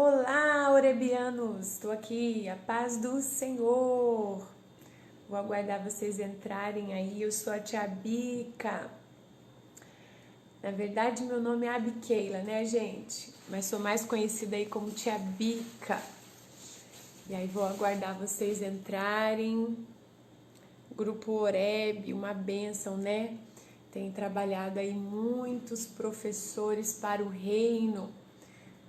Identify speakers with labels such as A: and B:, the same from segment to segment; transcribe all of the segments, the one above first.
A: Olá, Orebianos! Estou aqui, a paz do Senhor! Vou aguardar vocês entrarem aí. Eu sou a tia Bica. Na verdade, meu nome é Abiqueila, né, gente? Mas sou mais conhecida aí como tia Bica. E aí vou aguardar vocês entrarem. Grupo Oreb, uma bênção, né? Tem trabalhado aí muitos professores para o reino.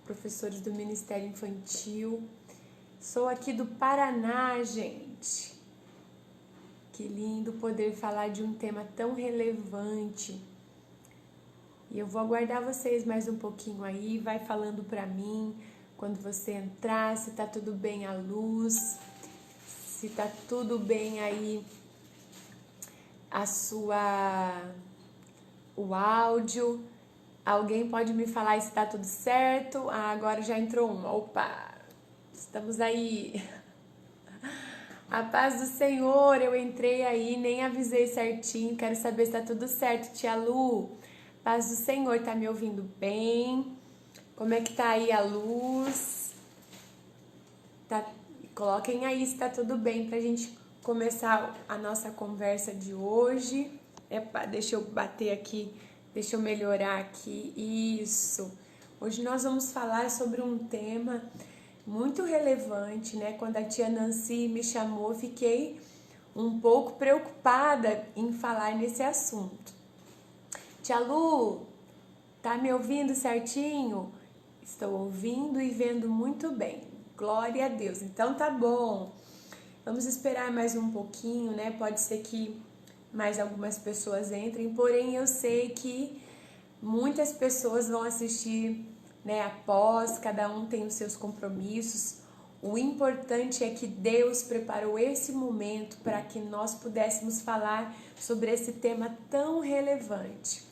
A: Professores do Ministério Infantil. Sou aqui do Paraná, gente. Que lindo poder falar de um tema tão relevante. E eu vou aguardar vocês mais um pouquinho aí, vai falando pra mim quando você entrar, se tá tudo bem a luz, se tá tudo bem aí o áudio. Alguém pode me falar se tá tudo certo? Ah, agora já entrou uma. Opa! Estamos aí. A paz do Senhor, eu entrei aí, nem avisei certinho, quero saber se tá tudo certo, tia Lu. Paz do Senhor, tá me ouvindo bem? Como é que tá aí a luz? Coloquem aí se tá tudo bem pra gente começar a nossa conversa de hoje. Epa, deixa eu bater aqui, deixa eu melhorar aqui, isso. Hoje nós vamos falar sobre um tema muito relevante, né? Quando a tia Nancy me chamou, fiquei um pouco preocupada em falar nesse assunto. Tia Lu, tá me ouvindo certinho? Estou ouvindo e vendo muito bem. Glória a Deus. Então tá bom. Vamos esperar mais um pouquinho, né? Pode ser que mais algumas pessoas entrem, porém eu sei que muitas pessoas vão assistir, né, após, cada um tem os seus compromissos. O importante é que Deus preparou esse momento para que nós pudéssemos falar sobre esse tema tão relevante.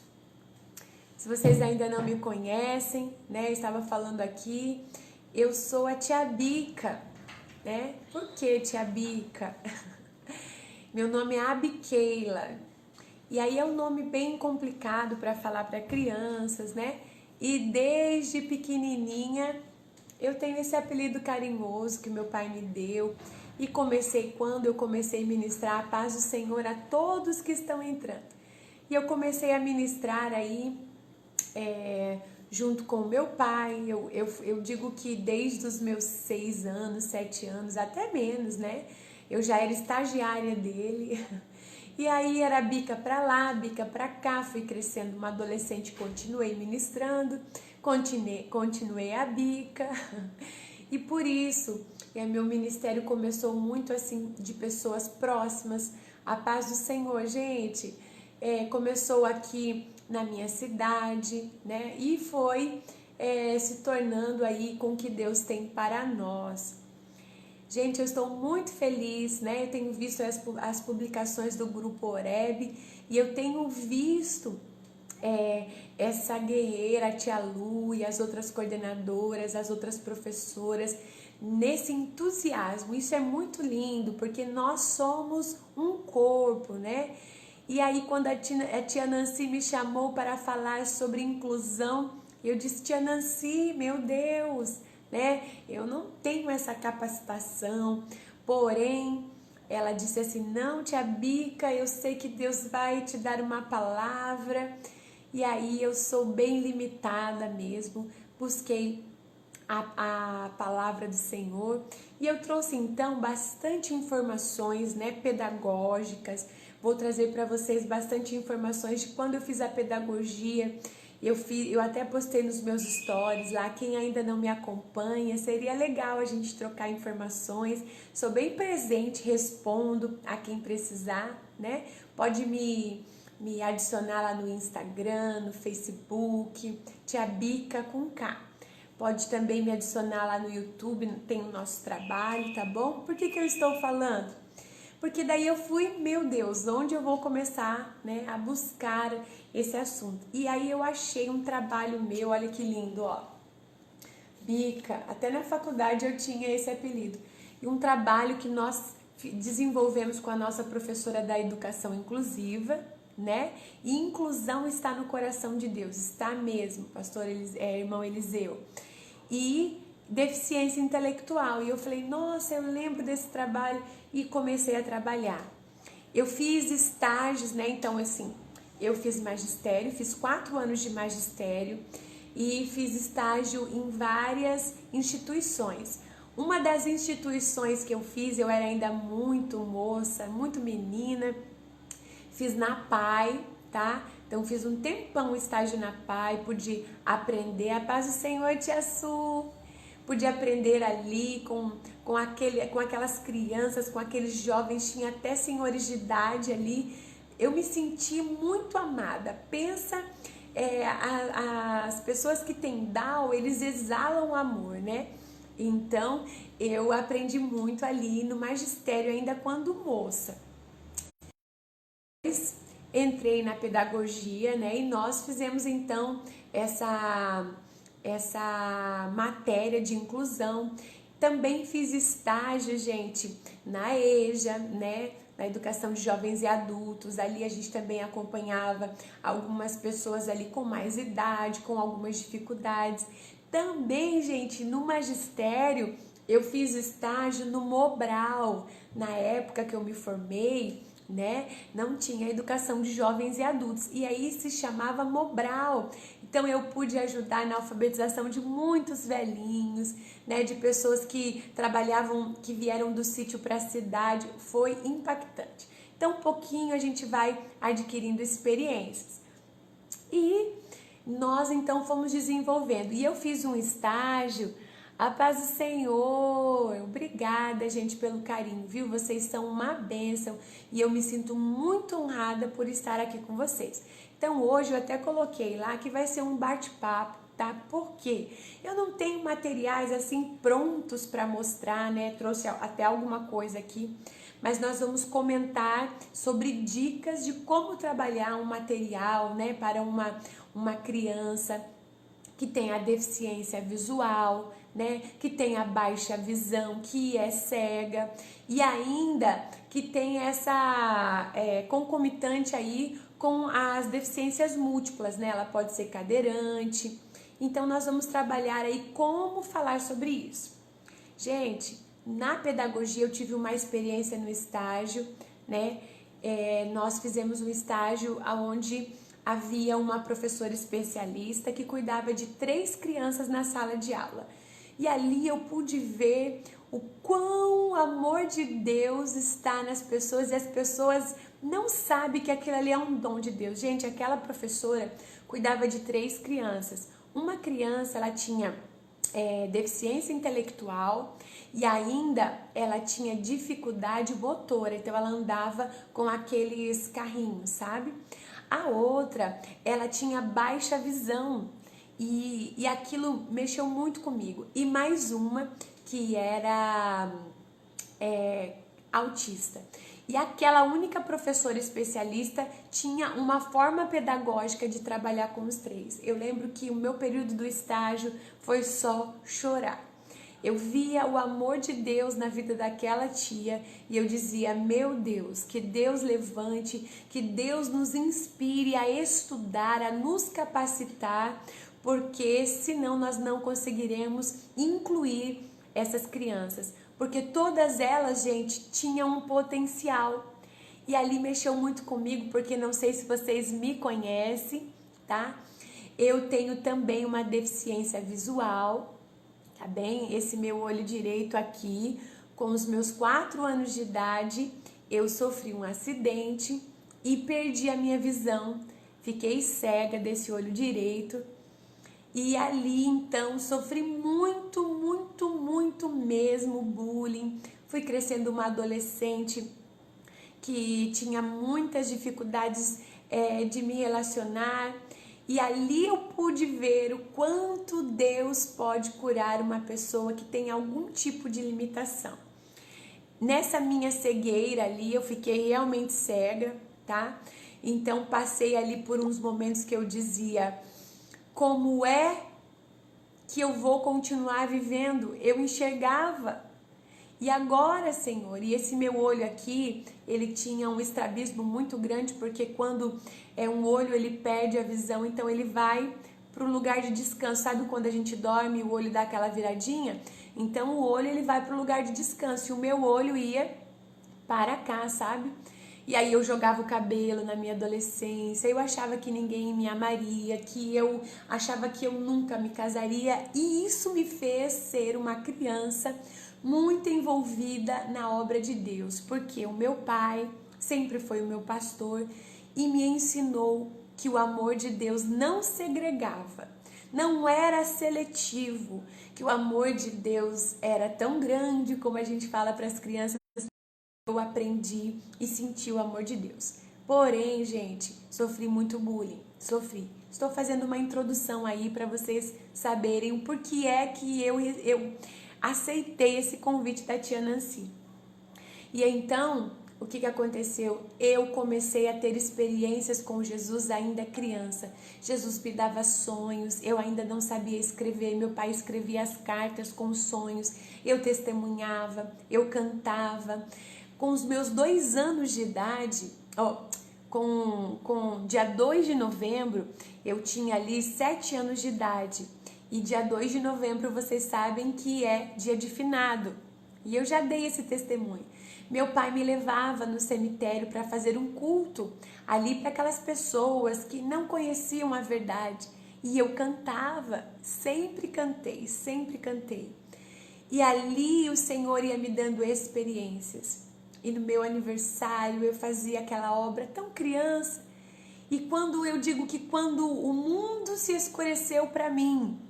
A: Se vocês ainda não me conhecem, né, estava falando aqui, eu sou a tia Bica, né? Por que tia Bica? Meu nome é Abiqueila. E aí é um nome bem complicado para falar para crianças, né? E desde pequenininha eu tenho esse apelido carinhoso que meu pai me deu. E quando eu comecei a ministrar a paz do Senhor a todos que estão entrando. E eu comecei a ministrar aí junto com o meu pai. Eu digo que desde os meus 6 anos, 7 anos, até menos, né? Eu já era estagiária dele. E aí era bica pra lá, bica pra cá, fui crescendo uma adolescente, continuei ministrando, continuei a bica. E por isso, meu ministério começou muito assim, de pessoas próximas. A paz do Senhor, gente, começou aqui na minha cidade, né? E foi se tornando aí com o que Deus tem para nós. Gente, eu estou muito feliz, né? Eu tenho visto as publicações do Grupo Oreb e eu tenho visto essa guerreira, a tia Lu e as outras coordenadoras, as outras professoras, nesse entusiasmo. Isso é muito lindo, porque nós somos um corpo, né? E aí, quando a tia Nancy me chamou para falar sobre inclusão, eu disse, tia Nancy, meu Deus, né? Eu não tenho essa capacitação, porém, ela disse assim, não, tia Bica, eu sei que Deus vai te dar uma palavra. E aí eu sou bem limitada mesmo, busquei a palavra do Senhor e eu trouxe então bastante informações, né, pedagógicas. Vou trazer para vocês bastante informações de quando eu fiz a pedagogia. Eu até postei nos meus stories lá, quem ainda não me acompanha, seria legal a gente trocar informações. Sou bem presente, respondo a quem precisar, né? Pode me adicionar lá no Instagram, no Facebook, tia Bica com K. Pode também me adicionar lá no YouTube, tem o nosso trabalho, tá bom? Por que eu estou falando? Porque daí eu fui, meu Deus, onde eu vou começar, né, a buscar esse assunto? E aí eu achei um trabalho meu, olha que lindo, ó. Bica, até na faculdade eu tinha esse apelido. E um trabalho que nós desenvolvemos com a nossa professora da educação inclusiva, né? E inclusão está no coração de Deus, está mesmo, irmão Eliseu. E deficiência intelectual. E eu falei, nossa, eu lembro desse trabalho e comecei a trabalhar. Eu fiz estágios, né? Então, assim, eu fiz magistério, fiz 4 anos de magistério e fiz estágio em várias instituições. Uma das instituições que eu fiz, eu era ainda muito moça, muito menina, fiz na PAI, tá? Então fiz um tempão estágio na PAI, pude aprender, a paz do Senhor, tia Su, pude aprender ali com aquelas crianças, com aqueles jovens, tinha até senhores de idade ali. Eu me senti muito amada. Pensa, as pessoas que têm Down, eles exalam amor, né? Então, eu aprendi muito ali no magistério, ainda quando moça. Entrei na pedagogia, né? E nós fizemos, então, essa matéria de inclusão. Também fiz estágio, gente, na EJA, né? Na educação de jovens e adultos. Ali a gente também acompanhava algumas pessoas ali com mais idade, com algumas dificuldades. Também, gente, no magistério, eu fiz estágio no Mobral. Na época que eu me formei, né, não tinha educação de jovens e adultos. E aí se chamava Mobral. Então eu pude ajudar na alfabetização de muitos velhinhos, né, de pessoas que trabalhavam, que vieram do sítio para a cidade. Foi impactante. Então, um pouquinho a gente vai adquirindo experiências. E nós então fomos desenvolvendo. E eu fiz um estágio, a paz do Senhor, obrigada, gente, pelo carinho, viu? Vocês são uma bênção e eu me sinto muito honrada por estar aqui com vocês. Então hoje eu até coloquei lá que vai ser um bate-papo, tá? Porque eu não tenho materiais assim prontos para mostrar, né? Trouxe até alguma coisa aqui, mas nós vamos comentar sobre dicas de como trabalhar um material, né, para uma criança que tem a deficiência visual, né, que tem a baixa visão, que é cega e ainda que tem essa concomitante aí com as deficiências múltiplas, né, ela pode ser cadeirante. Então nós vamos trabalhar aí como falar sobre isso. Gente, na pedagogia eu tive uma experiência no estágio, né, nós fizemos um estágio onde havia uma professora especialista que cuidava de 3 crianças na sala de aula. E ali eu pude ver o quão o amor de Deus está nas pessoas e as pessoas não sabem que aquilo ali é um dom de Deus. Gente, aquela professora cuidava de 3 crianças. Uma criança, ela tinha deficiência intelectual e ainda ela tinha dificuldade motora, então ela andava com aqueles carrinhos, sabe? A outra, ela tinha baixa visão e aquilo mexeu muito comigo. E mais uma que era autista. E aquela única professora especialista tinha uma forma pedagógica de trabalhar com os 3. Eu lembro que o meu período do estágio foi só chorar. Eu via o amor de Deus na vida daquela tia e eu dizia, meu Deus, que Deus levante, que Deus nos inspire a estudar, a nos capacitar, porque senão nós não conseguiremos incluir essas crianças. Porque todas elas, gente, tinham um potencial. E ali mexeu muito comigo, porque não sei se vocês me conhecem, tá? Eu tenho também uma deficiência visual, tá bem? Esse meu olho direito aqui, com os meus 4 anos de idade, eu sofri um acidente e perdi a minha visão. Fiquei cega desse olho direito. E ali, então, sofri muito, muito, muito mesmo bullying. Fui crescendo uma adolescente que tinha muitas dificuldades de me relacionar. E ali eu pude ver o quanto Deus pode curar uma pessoa que tem algum tipo de limitação. Nessa minha cegueira ali, eu fiquei realmente cega, tá? Então, passei ali por uns momentos que eu dizia, como é que eu vou continuar vivendo? Eu enxergava. E agora, Senhor, e esse meu olho aqui, ele tinha um estrabismo muito grande, porque quando um olho ele perde a visão, então ele vai para o lugar de descanso. Sabe quando a gente dorme e o olho dá aquela viradinha? Então o olho ele vai para o lugar de descanso e o meu olho ia para cá, sabe? E aí eu jogava o cabelo na minha adolescência, eu achava que ninguém me amaria, que eu achava que eu nunca me casaria, e isso me fez ser uma criança muito envolvida na obra de Deus, porque o meu pai sempre foi o meu pastor e me ensinou que o amor de Deus não segregava, não era seletivo, que o amor de Deus era tão grande, como a gente fala para as crianças. Eu aprendi e senti o amor de Deus. Porém, gente, sofri muito bullying, sofri. Estou fazendo uma introdução aí para vocês saberem o porquê é que eu aceitei esse convite da tia Nancy. E então, o que aconteceu? Eu comecei a ter experiências com Jesus ainda criança. Jesus me dava sonhos, eu ainda não sabia escrever, meu pai escrevia as cartas com os sonhos, eu testemunhava, eu cantava. Com os meus 2 anos de idade, com dia 2 de novembro, eu tinha ali 7 anos de idade. E dia 2 de novembro, vocês sabem que é dia de finado. E eu já dei esse testemunho. Meu pai me levava no cemitério para fazer um culto ali para aquelas pessoas que não conheciam a verdade. E eu cantava, sempre cantei, sempre cantei. E ali o Senhor ia me dando experiências. E no meu aniversário eu fazia aquela obra tão criança. E quando eu digo que quando o mundo se escureceu para mim,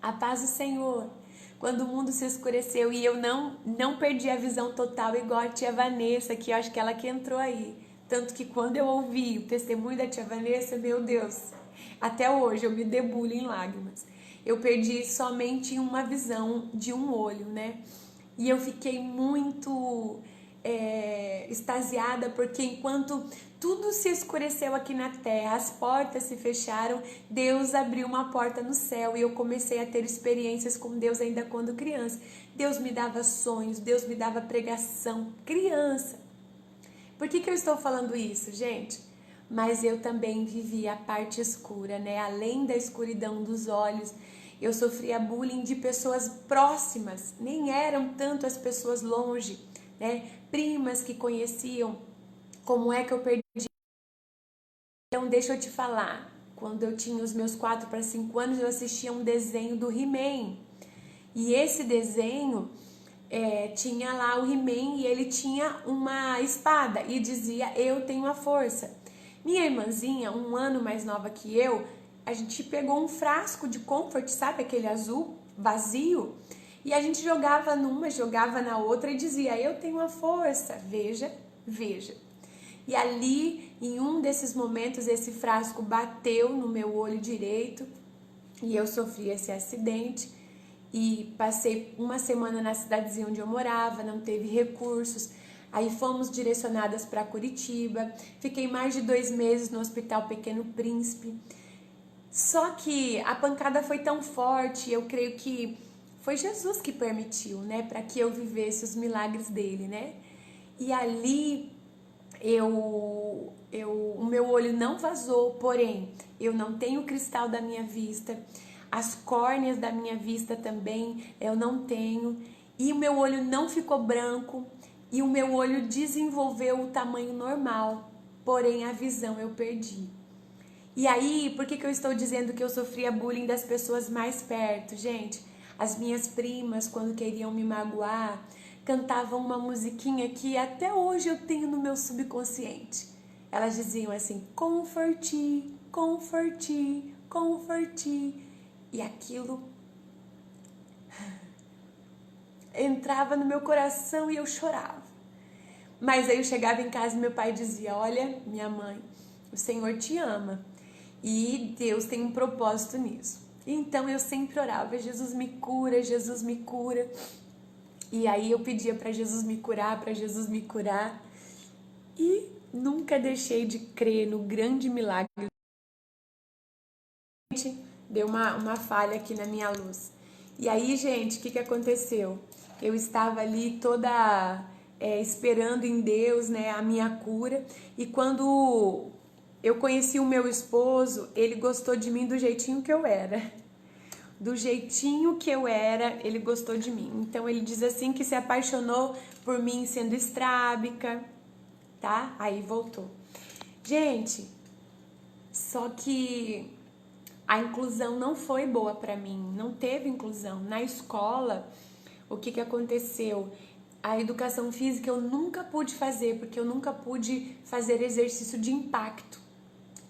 A: a paz do Senhor, quando o mundo se escureceu e eu não perdi a visão total igual a tia Vanessa, que eu acho que ela que entrou aí. Tanto que quando eu ouvi o testemunho da tia Vanessa, meu Deus, até hoje eu me debulho em lágrimas. Eu perdi somente uma visão de um olho, né? E eu fiquei muito extasiada, porque enquanto tudo se escureceu aqui na terra, as portas se fecharam, Deus abriu uma porta no céu e eu comecei a ter experiências com Deus ainda quando criança. Deus me dava sonhos, Deus me dava pregação, criança. Por que eu estou falando isso, gente? Mas eu também vivi a parte escura, né? Além da escuridão dos olhos, eu sofria bullying de pessoas próximas, nem eram tanto as pessoas longe, né? Primas que conheciam. Como é que eu perdi? Então deixa eu te falar, quando eu tinha os meus 4 para 5 anos, eu assistia um desenho do He-Man. E esse desenho tinha lá o He-Man e ele tinha uma espada e dizia, eu tenho a força. Minha irmãzinha, 1 ano mais nova que eu, a gente pegou um frasco de Comfort, sabe aquele azul vazio? E a gente jogava numa, jogava na outra e dizia, eu tenho a força, veja, veja. E ali, em um desses momentos, esse frasco bateu no meu olho direito e eu sofri esse acidente. E passei uma semana na cidadezinha onde eu morava, não teve recursos. Aí fomos direcionadas para Curitiba. Fiquei mais de 2 meses no Hospital Pequeno Príncipe. Só que a pancada foi tão forte, eu creio que foi Jesus que permitiu, né, para que eu vivesse os milagres dele, né? E ali o meu olho não vazou, porém eu não tenho cristal da minha vista, as córneas da minha vista também eu não tenho, e o meu olho não ficou branco, e o meu olho desenvolveu o tamanho normal, porém a visão eu perdi. E aí, por que eu estou dizendo que eu sofria bullying das pessoas mais perto, gente? As minhas primas, quando queriam me magoar, cantavam uma musiquinha que até hoje eu tenho no meu subconsciente. Elas diziam assim, comforte, comforte, comforte. E aquilo entrava no meu coração e eu chorava. Mas aí eu chegava em casa e meu pai dizia, olha, minha mãe, o Senhor te ama e Deus tem um propósito nisso. Então eu sempre orava, Jesus me cura, Jesus me cura. E aí eu pedia para Jesus me curar, para Jesus me curar. E nunca deixei de crer no grande milagre. Deu uma falha aqui na minha luz. E aí, gente, o que aconteceu? Eu estava ali toda esperando em Deus, né, a minha cura. E quando eu conheci o meu esposo, ele gostou de mim do jeitinho que eu era. Do jeitinho que eu era, ele gostou de mim. Então ele diz assim que se apaixonou por mim sendo estrábica, tá? Aí voltou. Gente, só que a inclusão não foi boa pra mim, não teve inclusão. Na escola, o que aconteceu? A educação física eu nunca pude fazer, porque eu nunca pude fazer exercício de impacto.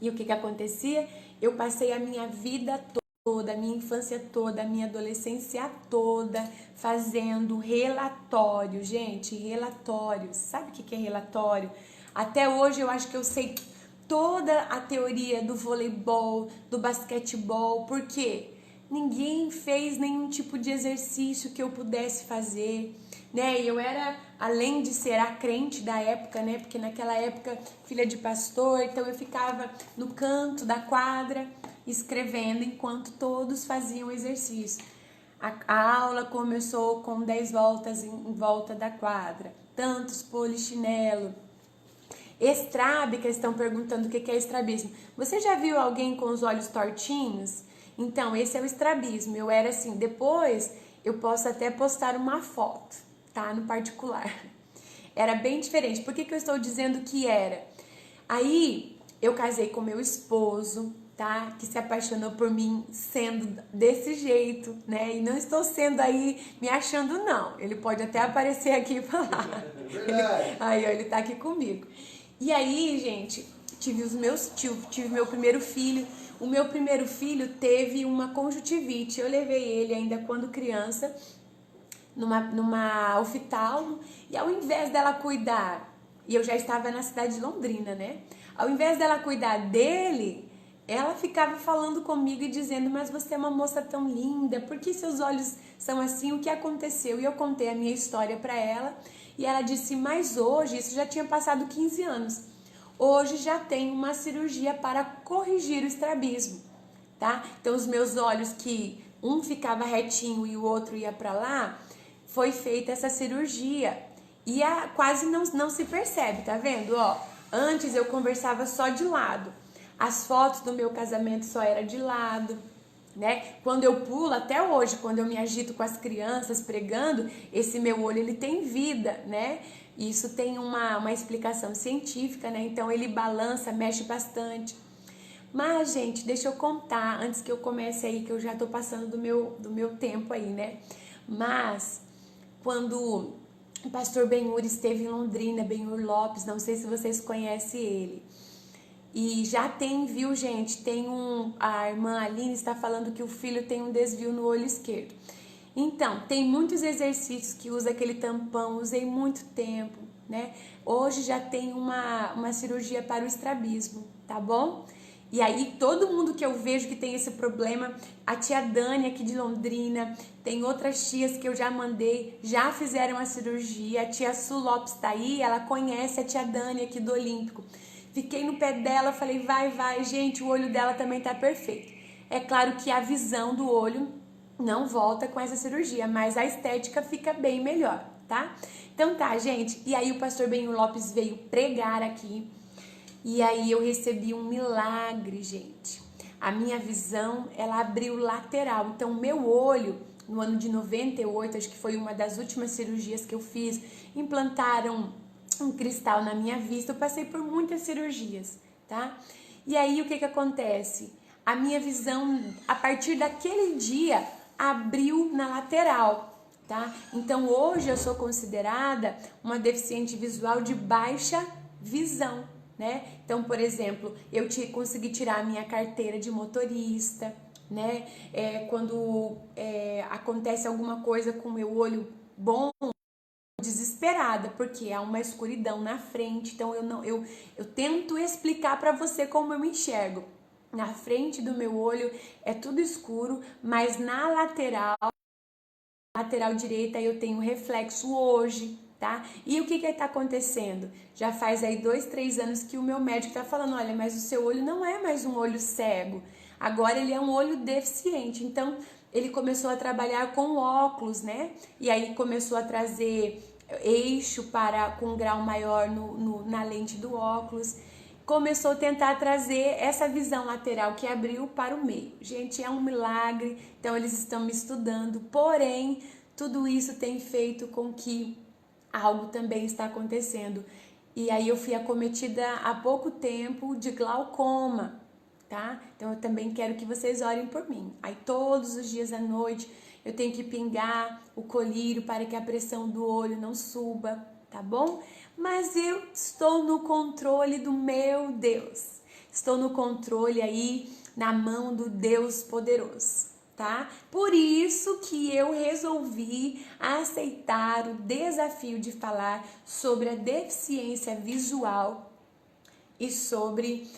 A: E o que acontecia? Eu passei a minha vida toda, a minha infância toda, a minha adolescência toda fazendo relatório, gente, relatórios. Sabe o que é relatório? Até hoje eu acho que eu sei toda a teoria do voleibol, do basquetebol, porque ninguém fez nenhum tipo de exercício que eu pudesse fazer, né? Eu era, além de ser a crente da época, né? Porque naquela época, filha de pastor, então eu ficava no canto da quadra escrevendo enquanto todos faziam exercício. A aula começou com 10 voltas em volta da quadra, tantos polichinelo. Estrábica, estão perguntando o que é estrabismo. Você já viu alguém com os olhos tortinhos? Então, esse é o estrabismo. Eu era assim, depois eu posso até postar uma foto, tá? No particular. Era bem diferente. Por que eu estou dizendo que era? Aí, eu casei com meu esposo, tá? Que se apaixonou por mim sendo desse jeito, né? E não estou sendo aí me achando, não. Ele pode até aparecer aqui e falar. Aí, ó, ele tá aqui comigo. E aí, gente, tive meu primeiro filho. O meu primeiro filho teve uma conjuntivite. Eu levei ele ainda quando criança numa oftalmo, e ao invés dela cuidar, e eu já estava na cidade de Londrina, né? Ao invés dela cuidar dele, ela ficava falando comigo e dizendo: mas você é uma moça tão linda, por que seus olhos são assim? O que aconteceu? E eu contei a minha história para ela, e ela disse: mas hoje, isso já tinha passado 15 anos, hoje já tem uma cirurgia para corrigir o estrabismo, tá? Então os meus olhos, que um ficava retinho e o outro ia para lá, foi feita essa cirurgia e quase não se percebe, tá vendo? Ó, antes eu conversava só de lado, as fotos do meu casamento só era de lado, né? Quando eu pulo, até hoje, quando eu me agito com as crianças pregando, esse meu olho ele tem vida, né? Isso tem uma explicação científica, né? Então ele balança, mexe bastante. Mas, gente, deixa eu contar antes que eu comece aí, que eu já tô passando do meu tempo aí, né? Mas quando o pastor Benhur esteve em Londrina, Benhur Lopes, não sei se vocês conhecem ele. E já tem, viu, gente? A irmã Aline está falando que o filho tem um desvio no olho esquerdo. Então, tem muitos exercícios que usa aquele tampão, usei muito tempo, né? Hoje já tem uma cirurgia para o estrabismo, tá bom? E aí, todo mundo que eu vejo que tem esse problema, a tia Dani aqui de Londrina, tem outras tias que eu já mandei, já fizeram a cirurgia. A tia Su Lopes tá aí, ela conhece a tia Dani aqui do Olímpico. Fiquei no pé dela, falei, vai, gente, o olho dela também tá perfeito. É claro que a visão do olho não volta com essa cirurgia, mas a estética fica bem melhor, tá? Então tá, gente, e aí o pastor Benhur Lopes veio pregar aqui, e aí eu recebi um milagre, gente. A minha visão, ela abriu lateral, então o meu olho, no ano de 98, acho que foi uma das últimas cirurgias que eu fiz, implantaram um cristal na minha vista. Eu passei por muitas cirurgias, tá? E aí o que acontece? A minha visão, a partir daquele dia, abriu na lateral, tá? Então hoje eu sou considerada uma deficiente visual de baixa visão, né? Então, por exemplo, eu consegui tirar a minha carteira de motorista, né? Quando acontece alguma coisa com o meu olho bom, desesperada, porque há uma escuridão na frente. Então eu tento explicar para você como eu me enxergo. Na frente do meu olho é tudo escuro, mas na lateral direita eu tenho reflexo hoje, tá? E o que está acontecendo? Já faz aí 2, 3 anos que o meu médico tá falando: olha, mas o seu olho não é mais um olho cego, agora ele é um olho deficiente. Então ele começou a trabalhar com óculos, né? E aí começou a trazer eixo com um grau maior na lente do óculos. começou a tentar trazer essa visão lateral que abriu para o meio. Gente, é um milagre, então eles estão me estudando, porém, tudo isso tem feito com que algo também está acontecendo. E aí eu fui acometida há pouco tempo de glaucoma, tá? Então eu também quero que vocês orem por mim. Aí todos os dias à noite eu tenho que pingar o colírio para que a pressão do olho não suba, tá bom? Mas eu estou no controle do meu Deus. Estou no controle aí, na mão do Deus poderoso, tá? Por isso que eu resolvi aceitar o desafio de falar sobre a deficiência visual e sobre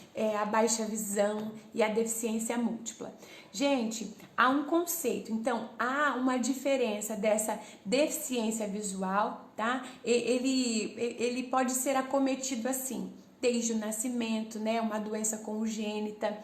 A: a baixa visão e a deficiência múltipla. Gente, há um conceito, então há uma diferença dessa deficiência visual, tá? Ele pode ser acometido assim, desde o nascimento, né? Uma doença congênita.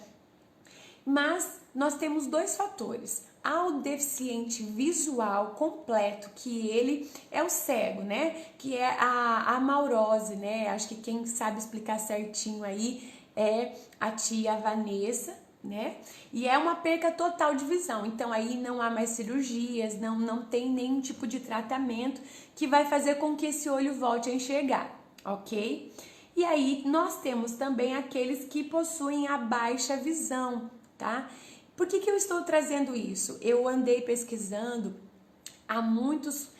A: Mas nós temos dois fatores. Há o deficiente visual completo, que ele é o cego, né? Que é a maurose, né? Acho que quem sabe explicar certinho aí é a tia Vanessa, né? E é uma perca total de visão. Então aí não há mais cirurgias, não tem nenhum tipo de tratamento que vai fazer com que esse olho volte a enxergar, ok? E aí nós temos também aqueles que possuem a baixa visão, tá? Por que eu estou trazendo isso? Eu andei pesquisando, há muitos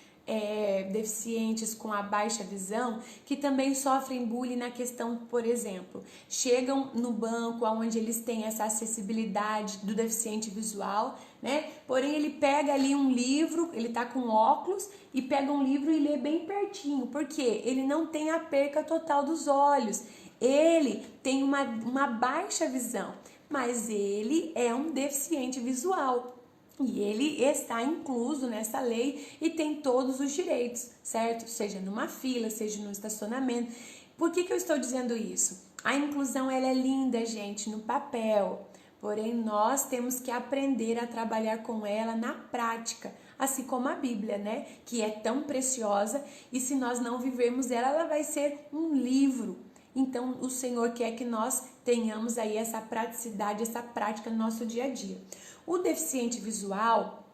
A: deficientes com a baixa visão que também sofrem bullying na questão, por exemplo, chegam no banco onde eles têm essa acessibilidade do deficiente visual, né? Porém ele pega ali um livro, ele tá com óculos e pega um livro e lê bem pertinho, porque ele não tem a perca total dos olhos, ele tem uma baixa visão, mas ele é um deficiente visual. E ele está incluso nessa lei e tem todos os direitos, certo? Seja numa fila, seja no estacionamento. Por que eu estou dizendo isso? A inclusão ela é linda, gente, no papel. Porém, nós temos que aprender a trabalhar com ela na prática. Assim como a Bíblia, né? Que é tão preciosa e se nós não vivermos ela, ela vai ser um livro. Então, o Senhor quer que nós tenhamos aí essa praticidade, essa prática no nosso dia a dia. O deficiente visual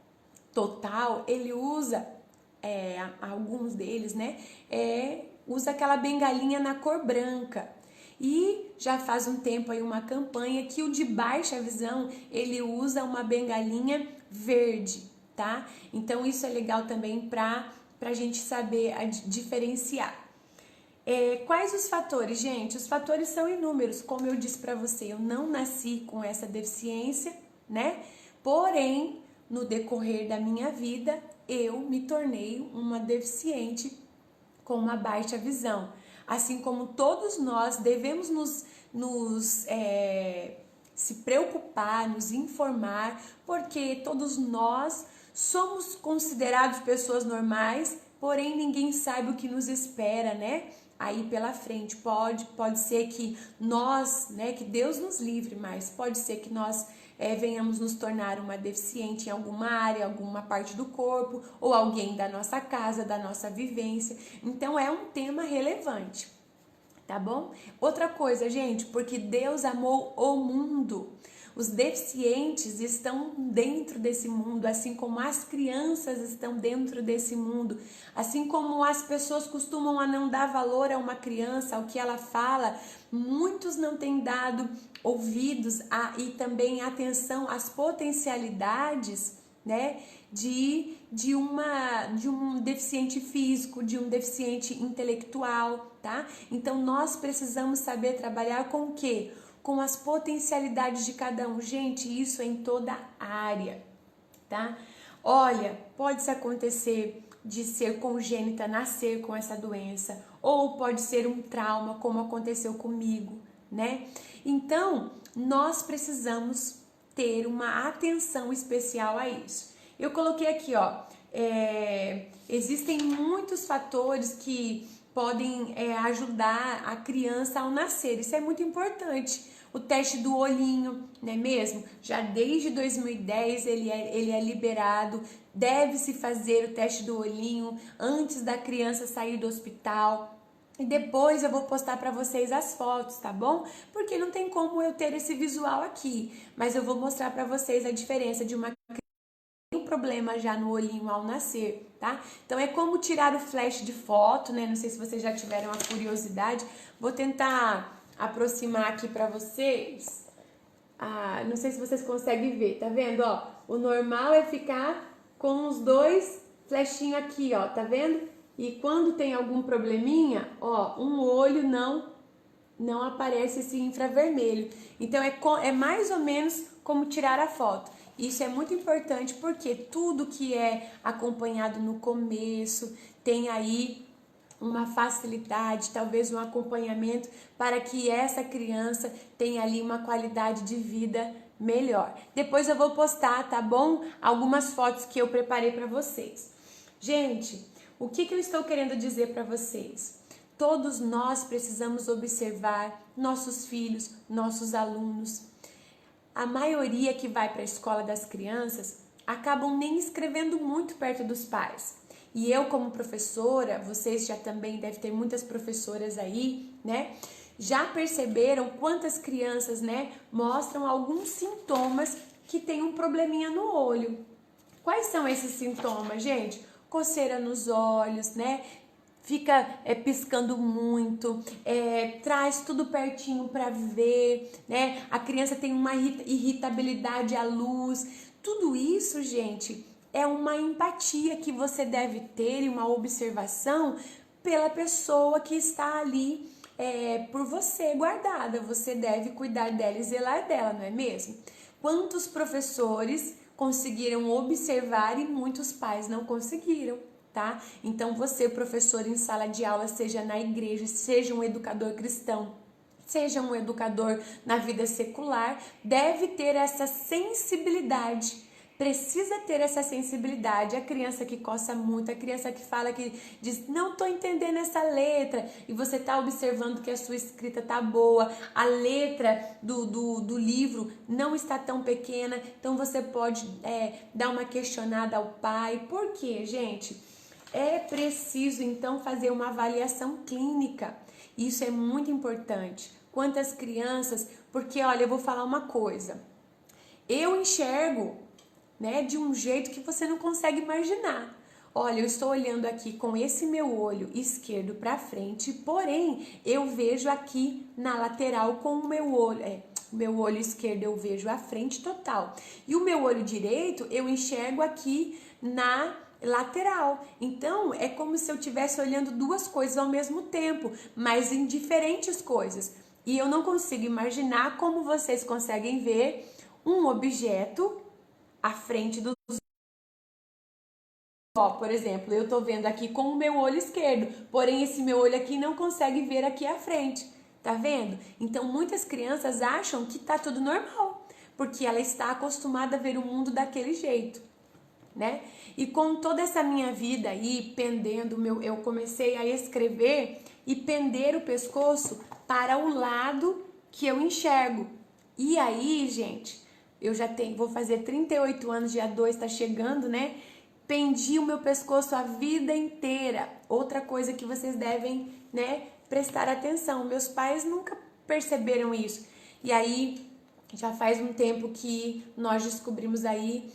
A: total, ele usa, alguns deles, né, usa aquela bengalinha na cor branca. E já faz um tempo aí uma campanha que o de baixa visão, ele usa uma bengalinha verde, tá? Então isso é legal também pra gente saber diferenciar. Quais os fatores, gente? Os fatores são inúmeros, como eu disse pra você, eu não nasci com essa deficiência, né? Porém, no decorrer da minha vida, eu me tornei uma deficiente com uma baixa visão. Assim como todos nós devemos se preocupar, nos informar, porque todos nós somos considerados pessoas normais, porém ninguém sabe o que nos espera, né? Aí pela frente, pode ser que nós, né, que Deus nos livre, mas pode ser que nós venhamos nos tornar uma deficiente em alguma área, alguma parte do corpo, ou alguém da nossa casa, da nossa vivência. Então é um tema relevante, tá bom? Outra coisa, gente, porque Deus amou o mundo. Os deficientes estão dentro desse mundo, assim como as crianças estão dentro desse mundo, assim como as pessoas costumam a não dar valor a uma criança, ao que ela fala, muitos não têm dado ouvidos e também atenção às potencialidades, né, de um deficiente físico, de um deficiente intelectual, tá? Então nós precisamos saber trabalhar com o quê? Com as potencialidades de cada um. Gente, isso é em toda área, tá? Olha, pode acontecer de ser congênita, nascer com essa doença, ou pode ser um trauma, como aconteceu comigo, né? Então, nós precisamos ter uma atenção especial a isso. Eu coloquei aqui, ó, existem muitos fatores que podem ajudar a criança ao nascer, isso é muito importante. O teste do olhinho, não é mesmo? Já desde 2010 ele é liberado, deve-se fazer o teste do olhinho antes da criança sair do hospital. E depois eu vou postar para vocês as fotos, tá bom? Porque não tem como eu ter esse visual aqui, mas eu vou mostrar para vocês a diferença de uma um problema já no olhinho ao nascer, tá? Então é como tirar o flash de foto, né? Não sei se vocês já tiveram a curiosidade. Vou tentar aproximar aqui para vocês. Ah, não sei se vocês conseguem ver, tá vendo? Ó, o normal é ficar com os dois flechinhos aqui, ó, tá vendo? E quando tem algum probleminha, ó, um olho não aparece esse infravermelho. Então é mais ou menos como tirar a foto. Isso é muito importante porque tudo que é acompanhado no começo tem aí uma facilidade, talvez um acompanhamento para que essa criança tenha ali uma qualidade de vida melhor. Depois eu vou postar, tá bom? Algumas fotos que eu preparei para vocês. Gente, o que eu estou querendo dizer para vocês? Todos nós precisamos observar nossos filhos, nossos alunos. A maioria que vai para a escola das crianças acabam nem escrevendo muito perto dos pais. E eu, como professora, vocês já também devem ter muitas professoras aí, né? Já perceberam quantas crianças, né, mostram alguns sintomas que tem um probleminha no olho. Quais são esses sintomas, gente? Coceira nos olhos, né? Fica piscando muito, traz tudo pertinho para ver, né? A criança tem uma irritabilidade à luz. Tudo isso, gente, é uma empatia que você deve ter e uma observação pela pessoa que está ali por você guardada. Você deve cuidar dela e zelar dela, não é mesmo? Quantos professores conseguiram observar e muitos pais não conseguiram? Tá? Então você, professor em sala de aula, seja na igreja, seja um educador cristão, seja um educador na vida secular, deve ter essa sensibilidade. Precisa ter essa sensibilidade. A criança que coça muito, a criança que fala, que diz, não tô entendendo essa letra, e você tá observando que a sua escrita tá boa, a letra do livro não está tão pequena, então você pode dar uma questionada ao pai. Por quê, gente? É preciso, então, fazer uma avaliação clínica. Isso é muito importante. Quantas crianças... Porque, olha, eu vou falar uma coisa. Eu enxergo, né, de um jeito que você não consegue imaginar. Olha, eu estou olhando aqui com esse meu olho esquerdo para frente, porém, eu vejo aqui na lateral com o meu olho... meu olho esquerdo eu vejo a frente total. E o meu olho direito eu enxergo aqui na lateral. Então, é como se eu estivesse olhando duas coisas ao mesmo tempo, mas em diferentes coisas. E eu não consigo imaginar como vocês conseguem ver um objeto à frente dos... Ó, por exemplo, eu tô vendo aqui com o meu olho esquerdo, porém esse meu olho aqui não consegue ver aqui à frente. Tá vendo? Então, muitas crianças acham que tá tudo normal, porque ela está acostumada a ver o mundo daquele jeito, né? E com toda essa minha vida aí pendendo, eu comecei a escrever e pender o pescoço para o lado que eu enxergo. E aí, gente, eu já vou fazer 38 anos, dia 2 tá chegando, né? Pendi o meu pescoço a vida inteira. Outra coisa que vocês devem, né, prestar atenção. Meus pais nunca perceberam isso. E aí, já faz um tempo que nós descobrimos aí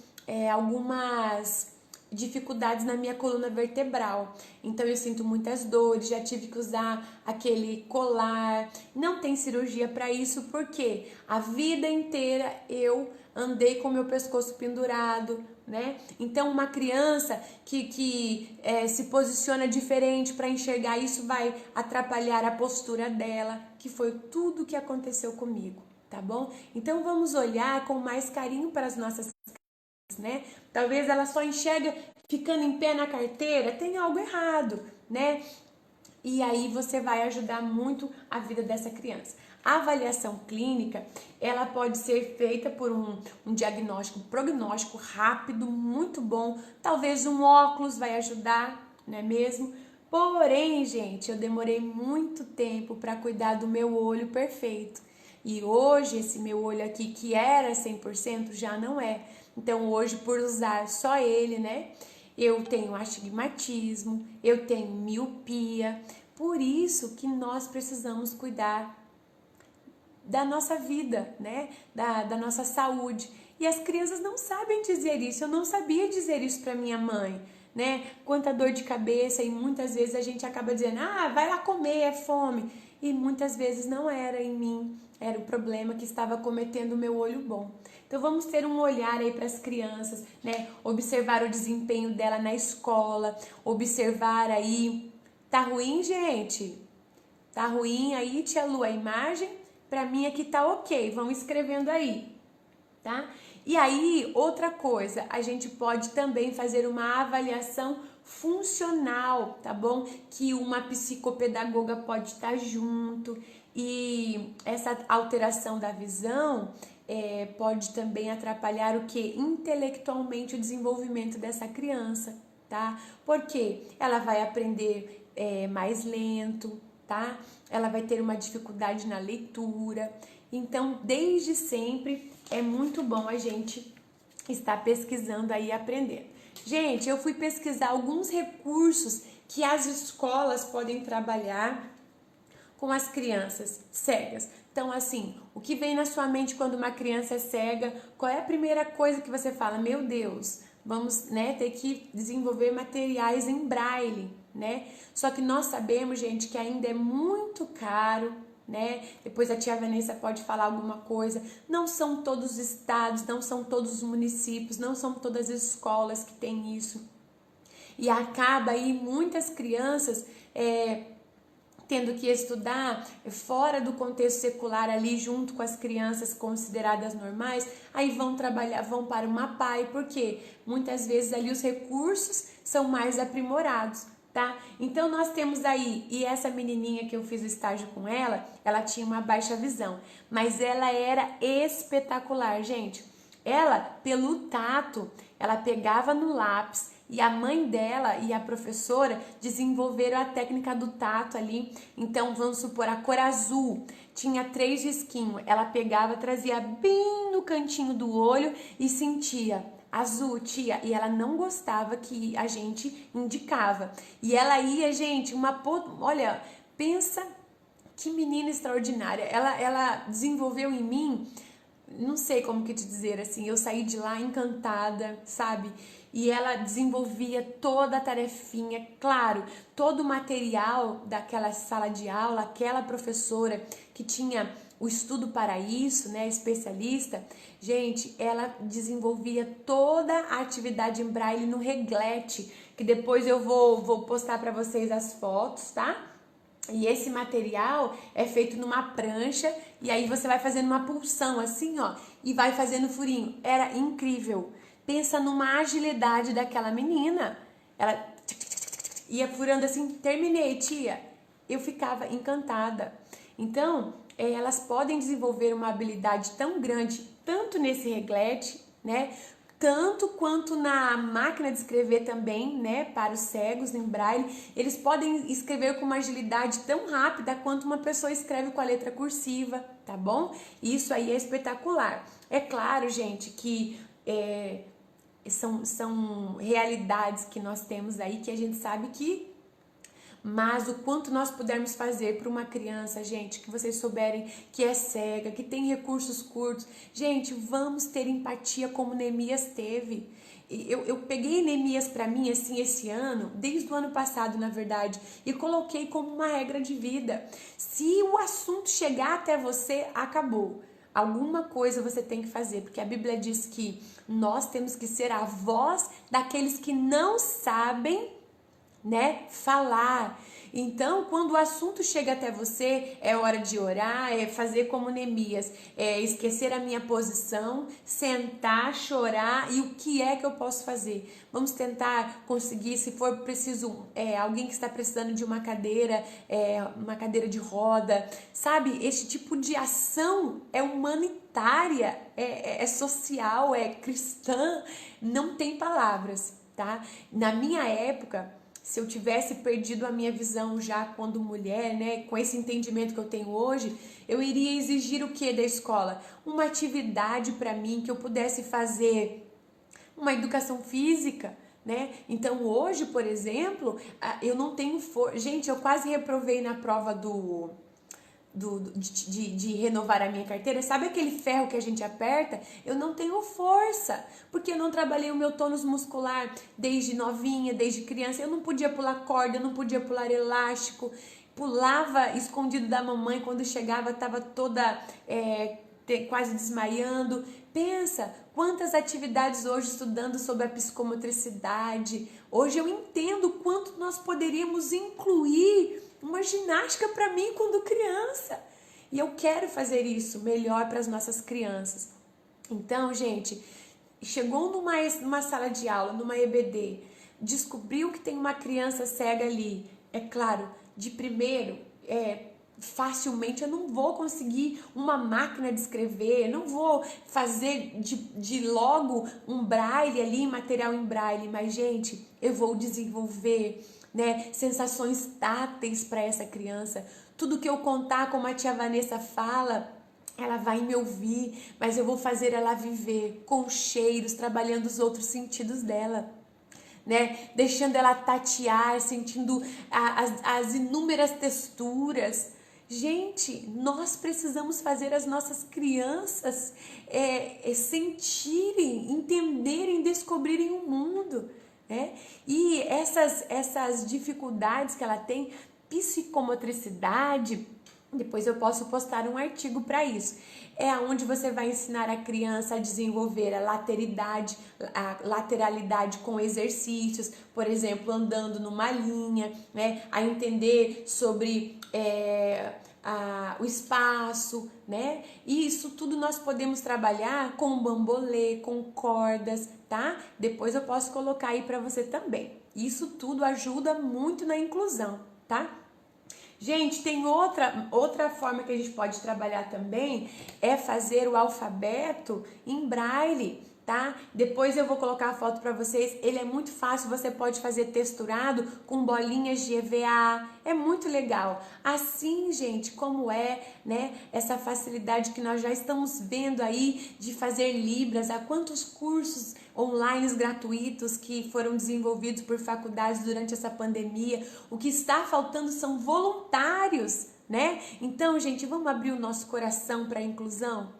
A: algumas dificuldades na minha coluna vertebral. Então eu sinto muitas dores, já tive que usar aquele colar. Não tem cirurgia para isso porque a vida inteira eu andei com meu pescoço pendurado, né? Então uma criança que se posiciona diferente para enxergar isso vai atrapalhar a postura dela, que foi tudo que aconteceu comigo, tá bom? Então vamos olhar com mais carinho para as nossas, né? Talvez ela só enxerga ficando em pé na carteira, tem algo errado, né? E aí você vai ajudar muito a vida dessa criança. A avaliação clínica, ela pode ser feita por um diagnóstico, prognóstico rápido, muito bom. Talvez um óculos vai ajudar, não é mesmo? Porém, gente, eu demorei muito tempo para cuidar do meu olho perfeito. E hoje, esse meu olho aqui, que era 100%, já não é. Então, hoje, por usar só ele, né? Eu tenho astigmatismo, eu tenho miopia. Por isso que nós precisamos cuidar da nossa vida, né? Da nossa saúde. E as crianças não sabem dizer isso. Eu não sabia dizer isso para minha mãe, né? Quanta dor de cabeça, e muitas vezes a gente acaba dizendo, vai lá comer, é fome. E muitas vezes não era em mim, era o problema que estava cometendo o meu olho bom. Então vamos ter um olhar aí para as crianças, né? Observar o desempenho dela na escola, observar aí. Tá ruim, gente? Tá ruim aí, tia Lu, a imagem? Pra mim aqui tá ok, vão escrevendo aí, tá? E aí, outra coisa, a gente pode também fazer uma avaliação funcional, tá bom? Que uma psicopedagoga pode estar junto, e essa alteração da visão pode também atrapalhar o que? Intelectualmente o desenvolvimento dessa criança, tá? Porque ela vai aprender mais lento, tá? Ela vai ter uma dificuldade na leitura. Então, desde sempre, é muito bom a gente estar pesquisando aí e aprendendo. Gente, eu fui pesquisar alguns recursos que as escolas podem trabalhar com as crianças cegas. Então, assim, o que vem na sua mente quando uma criança é cega? Qual é a primeira coisa que você fala? Meu Deus, vamos, né, ter que desenvolver materiais em braille, né? Só que nós sabemos, gente, que ainda é muito caro, né? Depois a tia Vanessa pode falar alguma coisa. Não são todos os estados, não são todos os municípios, não são todas as escolas que têm isso. E acaba aí muitas crianças tendo que estudar fora do contexto secular ali junto com as crianças consideradas normais, aí vão trabalhar, vão para uma PAI, porque muitas vezes ali os recursos são mais aprimorados, tá? Então nós temos aí, e essa menininha que eu fiz o estágio com ela tinha uma baixa visão, mas ela era espetacular, gente. Ela, pelo tato, ela pegava no lápis, e a mãe dela e a professora desenvolveram a técnica do tato ali. Então, vamos supor, a cor azul tinha 3 risquinhos. Ela pegava, trazia bem no cantinho do olho e sentia. Azul, tia. E ela não gostava que a gente indicava. E ela ia, gente, olha, pensa que menina extraordinária. Ela desenvolveu em mim, não sei como que te dizer, assim, eu saí de lá encantada, sabe? E ela desenvolvia toda a tarefinha, claro, todo o material daquela sala de aula, aquela professora que tinha o estudo para isso, né, especialista, gente, ela desenvolvia toda a atividade em braille no reglete, que depois eu vou postar para vocês as fotos, tá? E esse material é feito numa prancha e aí você vai fazendo uma pulsão assim, ó, e vai fazendo furinho. Era incrível. Pensa numa agilidade daquela menina. Ela ia furando assim, terminei, tia. Eu ficava encantada. Então, elas podem desenvolver uma habilidade tão grande, tanto nesse reglete, né? Tanto quanto na máquina de escrever também, né, para os cegos em braille, eles podem escrever com uma agilidade tão rápida quanto uma pessoa escreve com a letra cursiva, tá bom? Isso aí é espetacular. É claro, gente, que são realidades que nós temos aí que a gente sabe que, mas o quanto nós pudermos fazer para uma criança, gente, que vocês souberem que é cega, que tem recursos curtos, gente, vamos ter empatia como Neemias teve. Eu peguei Neemias para mim, assim, esse ano, desde o ano passado, na verdade, e coloquei como uma regra de vida. Se o assunto chegar até você, acabou. Alguma coisa você tem que fazer, porque a Bíblia diz que nós temos que ser a voz daqueles que não sabem, né, falar. Então, quando o assunto chega até você, é hora de orar, é fazer como Neemias, é esquecer a minha posição, sentar, chorar, e o que é que eu posso fazer? Vamos tentar conseguir, se for preciso, alguém que está precisando de uma cadeira de roda, sabe? Este tipo de ação é humanitária, é social, é cristã, não tem palavras, tá? Na minha época, se eu tivesse perdido a minha visão já quando mulher, né, com esse entendimento que eu tenho hoje, eu iria exigir o que da escola? Uma atividade para mim que eu pudesse fazer, uma educação física, né? Então hoje, por exemplo, eu não tenho força. Gente, eu quase reprovei na prova de renovar a minha carteira. Sabe aquele ferro que a gente aperta? Eu não tenho força, porque eu não trabalhei o meu tônus muscular desde novinha, desde criança. Eu não podia pular corda, eu não podia pular elástico, pulava escondido da mamãe, quando chegava estava toda quase desmaiando. Pensa quantas atividades hoje estudando sobre a psicomotricidade. Hoje eu entendo quanto nós poderíamos incluir uma ginástica para mim quando criança. E eu quero fazer isso melhor para as nossas crianças. Então, gente, chegou numa sala de aula, numa EBD, descobriu que tem uma criança cega ali. É claro, de primeiro, facilmente eu não vou conseguir uma máquina de escrever, eu não vou fazer de logo um braille ali, material em braille, mas, gente, eu vou desenvolver, né, sensações táteis para essa criança. Tudo que eu contar, como a tia Vanessa fala, ela vai me ouvir, mas eu vou fazer ela viver com cheiros, trabalhando os outros sentidos dela, né? Deixando ela tatear, sentindo as inúmeras texturas. Gente, nós precisamos fazer as nossas crianças sentirem, entenderem, descobrirem o mundo, né? E essas dificuldades que ela tem, psicomotricidade, depois eu posso postar um artigo para isso. É onde você vai ensinar a criança a desenvolver a lateralidade com exercícios, por exemplo, andando numa linha, né? A entender sobre o espaço, né? E isso tudo nós podemos trabalhar com bambolê, com cordas, tá? Depois eu posso colocar aí para você também. Isso tudo ajuda muito na inclusão, tá? Gente, tem outra forma que a gente pode trabalhar também, é fazer o alfabeto em braille, tá? Depois eu vou colocar a foto para vocês. Ele é muito fácil, você pode fazer texturado com bolinhas de EVA, é muito legal. Assim, gente, como né, essa facilidade que nós já estamos vendo aí de fazer Libras, há quantos cursos online gratuitos que foram desenvolvidos por faculdades durante essa pandemia. O que está faltando são voluntários, né? Então, gente, vamos abrir o nosso coração para a inclusão?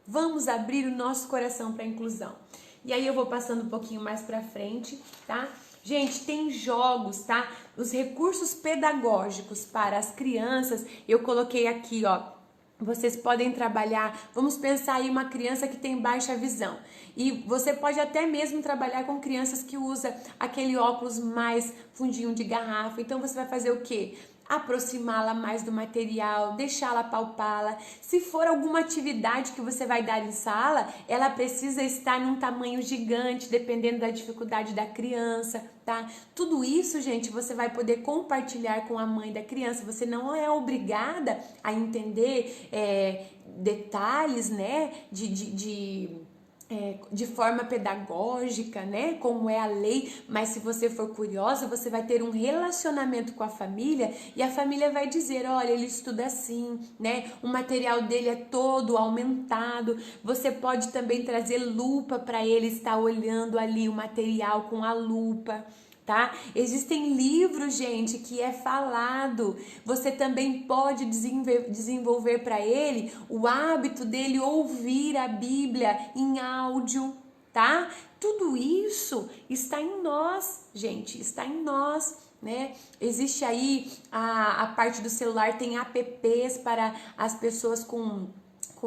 A: Vamos abrir o nosso coração para a inclusão. E aí eu vou passando um pouquinho mais para frente, tá? Gente, tem jogos, tá? Os recursos pedagógicos para as crianças, eu coloquei aqui, ó. Vocês podem trabalhar, vamos pensar aí uma criança que tem baixa visão. E você pode até mesmo trabalhar com crianças que usam aquele óculos mais fundinho de garrafa. Então você vai fazer o quê? Aproximá-la mais do material, deixá-la palpá-la. Se for alguma atividade que você vai dar em sala, ela precisa estar num tamanho gigante, dependendo da dificuldade da criança, tá? Tudo isso, gente, você vai poder compartilhar com a mãe da criança. Você não é obrigada a entender detalhes, né, de forma pedagógica, né, como é a lei, mas se você for curiosa, você vai ter um relacionamento com a família e a família vai dizer, olha, ele estuda assim, né, o material dele é todo aumentado. Você pode também trazer lupa para ele estar olhando ali o material com a lupa, tá? Existem livros, gente, que é falado. Você também pode desenvolver para ele o hábito dele ouvir a Bíblia em áudio, tá? Tudo isso está em nós, gente, está em nós, né? Existe aí a parte do celular, tem apps para as pessoas com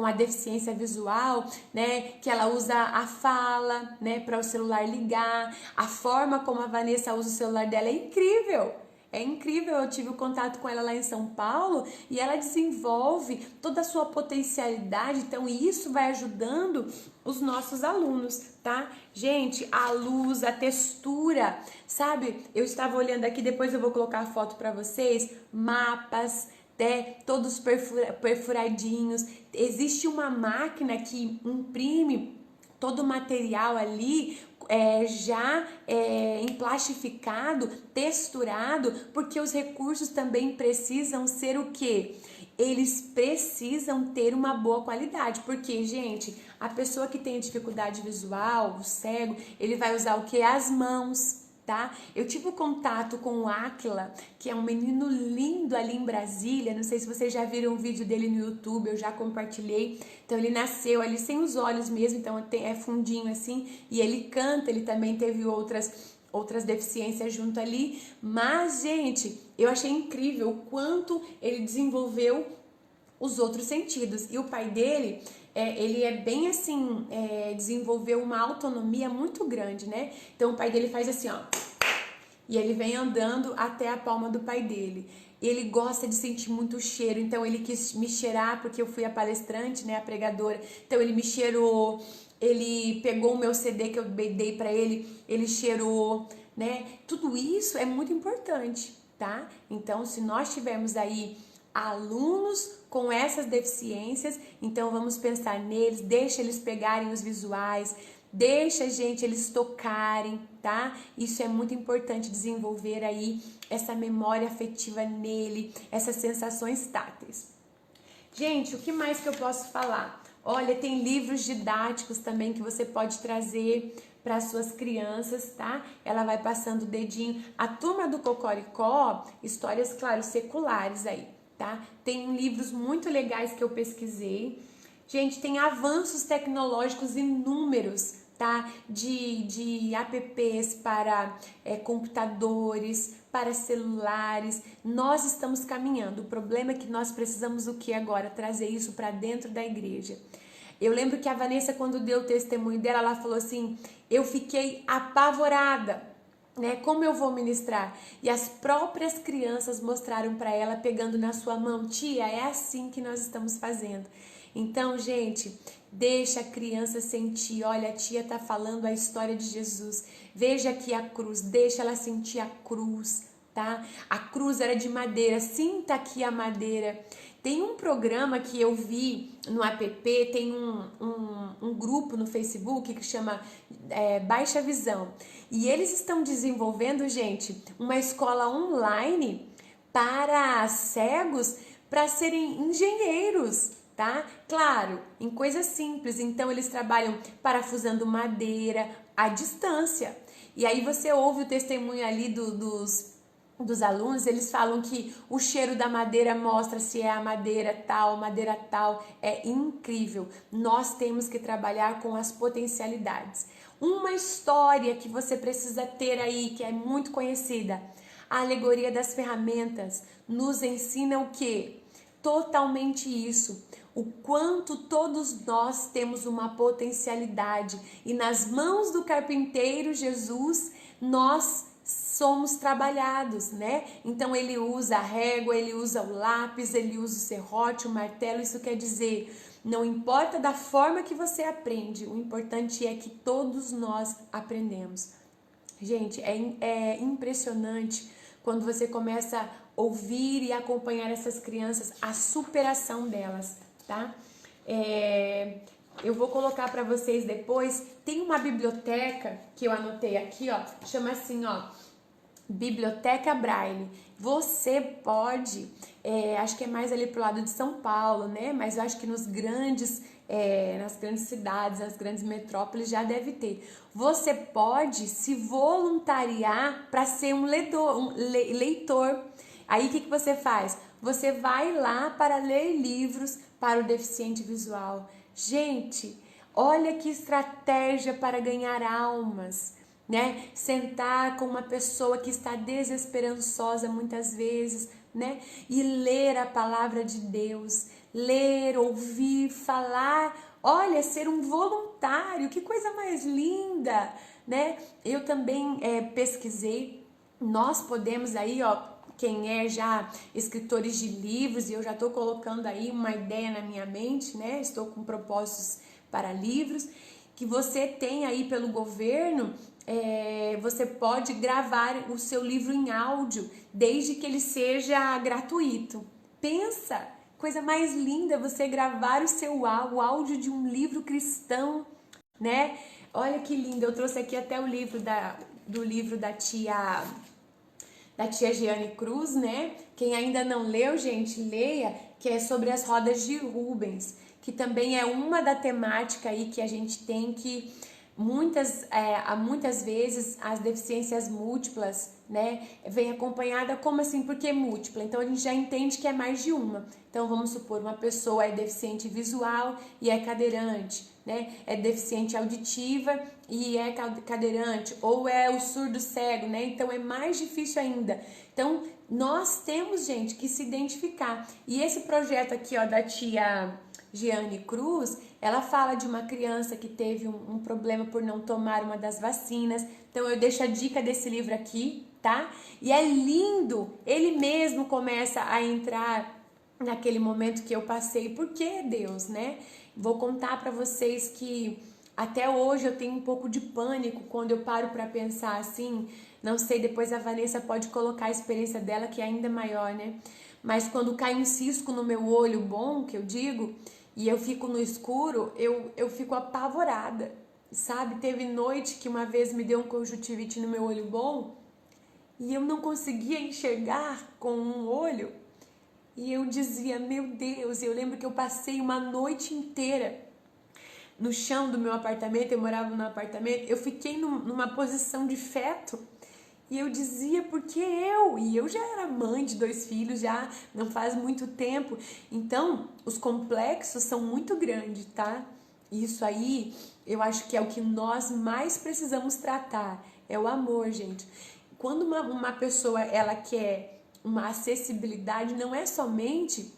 A: a deficiência visual, né, que ela usa a fala, né, para o celular ligar. A forma como a Vanessa usa o celular dela é incrível. É incrível, eu tive o contato com ela lá em São Paulo e ela desenvolve toda a sua potencialidade, então isso vai ajudando os nossos alunos, tá? Gente, a luz, a textura, sabe? Eu estava olhando aqui, depois eu vou colocar a foto para vocês, mapas, todos perfuradinhos. Existe uma máquina que imprime todo o material ali já emplastificado, texturado, porque os recursos também precisam ser o quê? Eles precisam ter uma boa qualidade, porque, gente, a pessoa que tem dificuldade visual, o cego, ele vai usar o quê? As mãos, tá? Eu tive contato com o Áquila, que é um menino lindo ali em Brasília. Não sei se vocês já viram um vídeo dele no YouTube, eu já compartilhei. Então ele nasceu ali sem os olhos mesmo, então é fundinho assim, e ele canta, ele também teve outras deficiências junto ali. Mas, gente, eu achei incrível o quanto ele desenvolveu os outros sentidos. E o pai dele, ele é bem assim, desenvolveu uma autonomia muito grande, né? Então o pai dele faz assim, ó, e ele vem andando até a palma do pai dele. Ele gosta de sentir muito cheiro, então ele quis me cheirar, porque eu fui a palestrante, né, a pregadora. Então ele me cheirou, ele pegou o meu CD que eu dei pra ele cheirou, né? Tudo isso é muito importante, tá? Então, se nós tivermos aí alunos com essas deficiências, então vamos pensar neles, deixa eles pegarem os visuais, deixa, gente, eles tocarem, tá? Isso é muito importante, desenvolver aí essa memória afetiva nele, essas sensações táteis. Gente, o que mais que eu posso falar? Olha, tem livros didáticos também que você pode trazer para as suas crianças, tá? Ela vai passando o dedinho. A turma do Cocoricó, histórias, claro, seculares aí, tá? Tem livros muito legais que eu pesquisei. Gente, tem avanços tecnológicos inúmeros, tá? De apps para computadores, para celulares. Nós estamos caminhando. O problema é que nós precisamos o que agora? Trazer isso para dentro da igreja. Eu lembro que a Vanessa, quando deu o testemunho dela, ela falou assim, eu fiquei apavorada, né? Como eu vou ministrar? E as próprias crianças mostraram para ela, pegando na sua mão, tia, é assim que nós estamos fazendo. Então, gente, deixa a criança sentir, olha, a tia tá falando a história de Jesus, veja aqui a cruz, deixa ela sentir a cruz, tá? A cruz era de madeira, sinta aqui a madeira. Tem um programa que eu vi no app, tem um grupo no Facebook que chama Baixa Visão. E eles estão desenvolvendo, gente, uma escola online para cegos para serem engenheiros, tá? Claro, em coisas simples. Então eles trabalham parafusando madeira à distância. E aí você ouve o testemunho ali dos alunos, eles falam que o cheiro da madeira mostra se é a madeira tal, é incrível. Nós temos que trabalhar com as potencialidades. Uma história que você precisa ter aí, que é muito conhecida, a alegoria das ferramentas, nos ensina o quê? Totalmente isso. O quanto todos nós temos uma potencialidade e nas mãos do carpinteiro Jesus nós somos trabalhados, né? Então ele usa a régua, ele usa o lápis, ele usa o serrote, o martelo. Isso quer dizer, não importa da forma que você aprende, o importante é que todos nós aprendemos. Gente, é impressionante quando você começa a ouvir e acompanhar essas crianças, a superação delas, tá? Eu vou colocar para vocês depois, tem uma biblioteca que eu anotei aqui, ó, chama assim, ó, Biblioteca Braille. Você pode, acho que é mais ali pro lado de São Paulo, né? Mas eu acho que nas grandes cidades, nas grandes metrópoles já deve ter. Você pode se voluntariar para ser um leitor. Aí o que você faz? Você vai lá para ler livros para o deficiente visual. Gente, olha que estratégia para ganhar almas, né? Sentar com uma pessoa que está desesperançosa muitas vezes, né? E ler a palavra de Deus, ler, ouvir, falar, olha, ser um voluntário, que coisa mais linda, né? Eu também pesquisei, nós podemos aí, ó, quem é já escritores de livros, e eu já estou colocando aí uma ideia na minha mente, né? Estou com propósitos para livros, que você tem aí pelo governo, você pode gravar o seu livro em áudio, desde que ele seja gratuito. Pensa, coisa mais linda você gravar o áudio de um livro cristão, né? Olha que lindo, eu trouxe aqui até o livro do livro da tia Giane Cruz, né? Quem ainda não leu, gente, leia, que é sobre as rodas de Rubens, que também é uma da temática aí que a gente tem que muitas vezes as deficiências múltiplas, né, vem acompanhada como assim, por que múltipla? Então a gente já entende que é mais de uma. Então vamos supor, uma pessoa é deficiente visual e é cadeirante, né? É deficiente auditiva e é cadeirante, ou é o surdo cego, né? Então é mais difícil ainda. Então nós temos, gente, que se identificar. E esse projeto aqui, ó, da tia Giane Cruz, ela fala de uma criança que teve um problema por não tomar uma das vacinas. Então eu deixo a dica desse livro aqui, tá? E é lindo, ele mesmo começa a entrar naquele momento que eu passei. Por que Deus, né? Vou contar para vocês que até hoje eu tenho um pouco de pânico quando eu paro para pensar assim. Não sei, depois a Vanessa pode colocar a experiência dela, que é ainda maior, né? Mas quando cai um cisco no meu olho bom, que eu digo, e eu fico no escuro, eu fico apavorada, sabe? Teve noite que uma vez me deu um conjuntivite no meu olho bom e eu não conseguia enxergar com um olho. E eu dizia, meu Deus, eu lembro que eu passei uma noite inteira no chão do meu apartamento, eu morava num apartamento, eu fiquei numa posição de feto. E eu dizia, por que eu? E eu já era mãe de 2 filhos, já não faz muito tempo. Então, os complexos são muito grandes, tá? Isso aí, eu acho que é o que nós mais precisamos tratar. É o amor, gente. Quando uma pessoa, ela quer uma acessibilidade, não é somente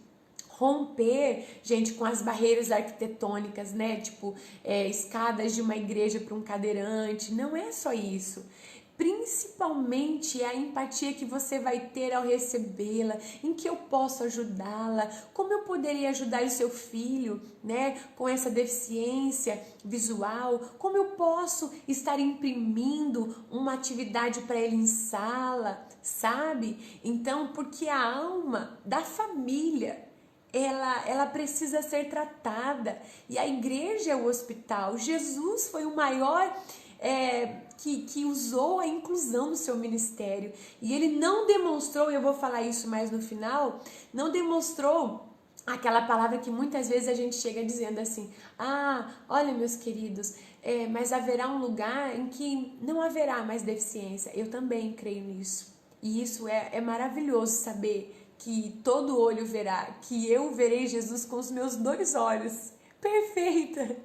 A: romper, gente, com as barreiras arquitetônicas, né? Tipo, escadas de uma igreja para um cadeirante. Não é só isso. Principalmente a empatia que você vai ter ao recebê-la, em que eu posso ajudá-la, como eu poderia ajudar o seu filho, né, com essa deficiência visual, como eu posso estar imprimindo uma atividade para ele em sala, sabe? Então, porque a alma da família, ela precisa ser tratada, e a igreja é o hospital. Jesus foi o maior que usou a inclusão no seu ministério, e ele não demonstrou, eu vou falar isso mais no final, não demonstrou aquela palavra que muitas vezes a gente chega dizendo assim, olha meus queridos, mas haverá um lugar em que não haverá mais deficiência. Eu também creio nisso, e isso é maravilhoso saber que todo olho verá, que eu verei Jesus com os meus 2 olhos. Perfeita,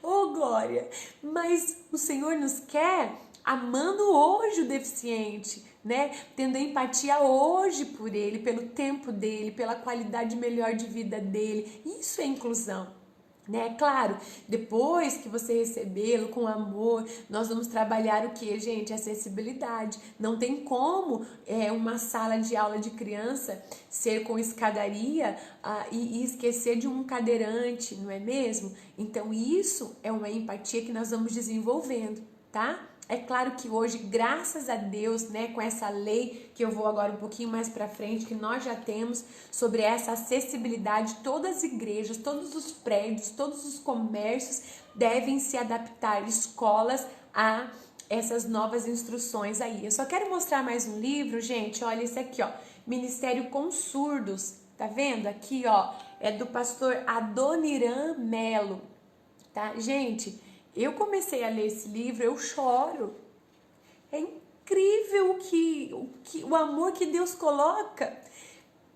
A: oh glória, mas o Senhor nos quer amando hoje o deficiente, né? Tendo empatia hoje por ele, pelo tempo dele, pela qualidade melhor de vida dele. Isso é inclusão, né? Claro, depois que você recebê-lo com amor, nós vamos trabalhar o que, gente? Acessibilidade. Não tem como uma sala de aula de criança ser com escadaria e esquecer de um cadeirante, não é mesmo? Então isso é uma empatia que nós vamos desenvolvendo, tá? É claro que hoje, graças a Deus, né, com essa lei que eu vou agora um pouquinho mais para frente, que nós já temos sobre essa acessibilidade, todas as igrejas, todos os prédios, todos os comércios devem se adaptar, escolas, a essas novas instruções aí. Eu só quero mostrar mais um livro, gente, olha esse aqui, ó, Ministério com Surdos, tá vendo? Aqui, ó, é do pastor Adoniran Melo, tá? Gente, eu comecei a ler esse livro, eu choro. É incrível o amor que Deus coloca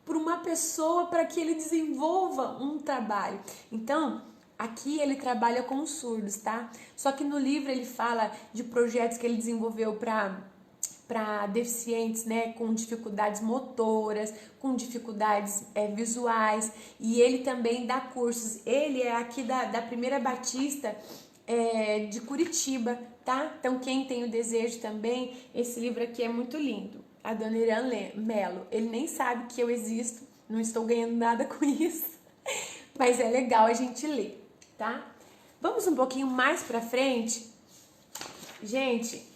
A: por uma pessoa para que ele desenvolva um trabalho. Então, aqui ele trabalha com os surdos, tá? Só que no livro ele fala de projetos que ele desenvolveu para deficientes, né, com dificuldades motoras, com dificuldades visuais, e ele também dá cursos. Ele é aqui da Primeira Batista de Curitiba, tá? Então quem tem o desejo também, esse livro aqui é muito lindo, Adoniran Melo. Ele nem sabe que eu existo, não estou ganhando nada com isso, mas é legal a gente ler, tá? Vamos um pouquinho mais pra frente, gente.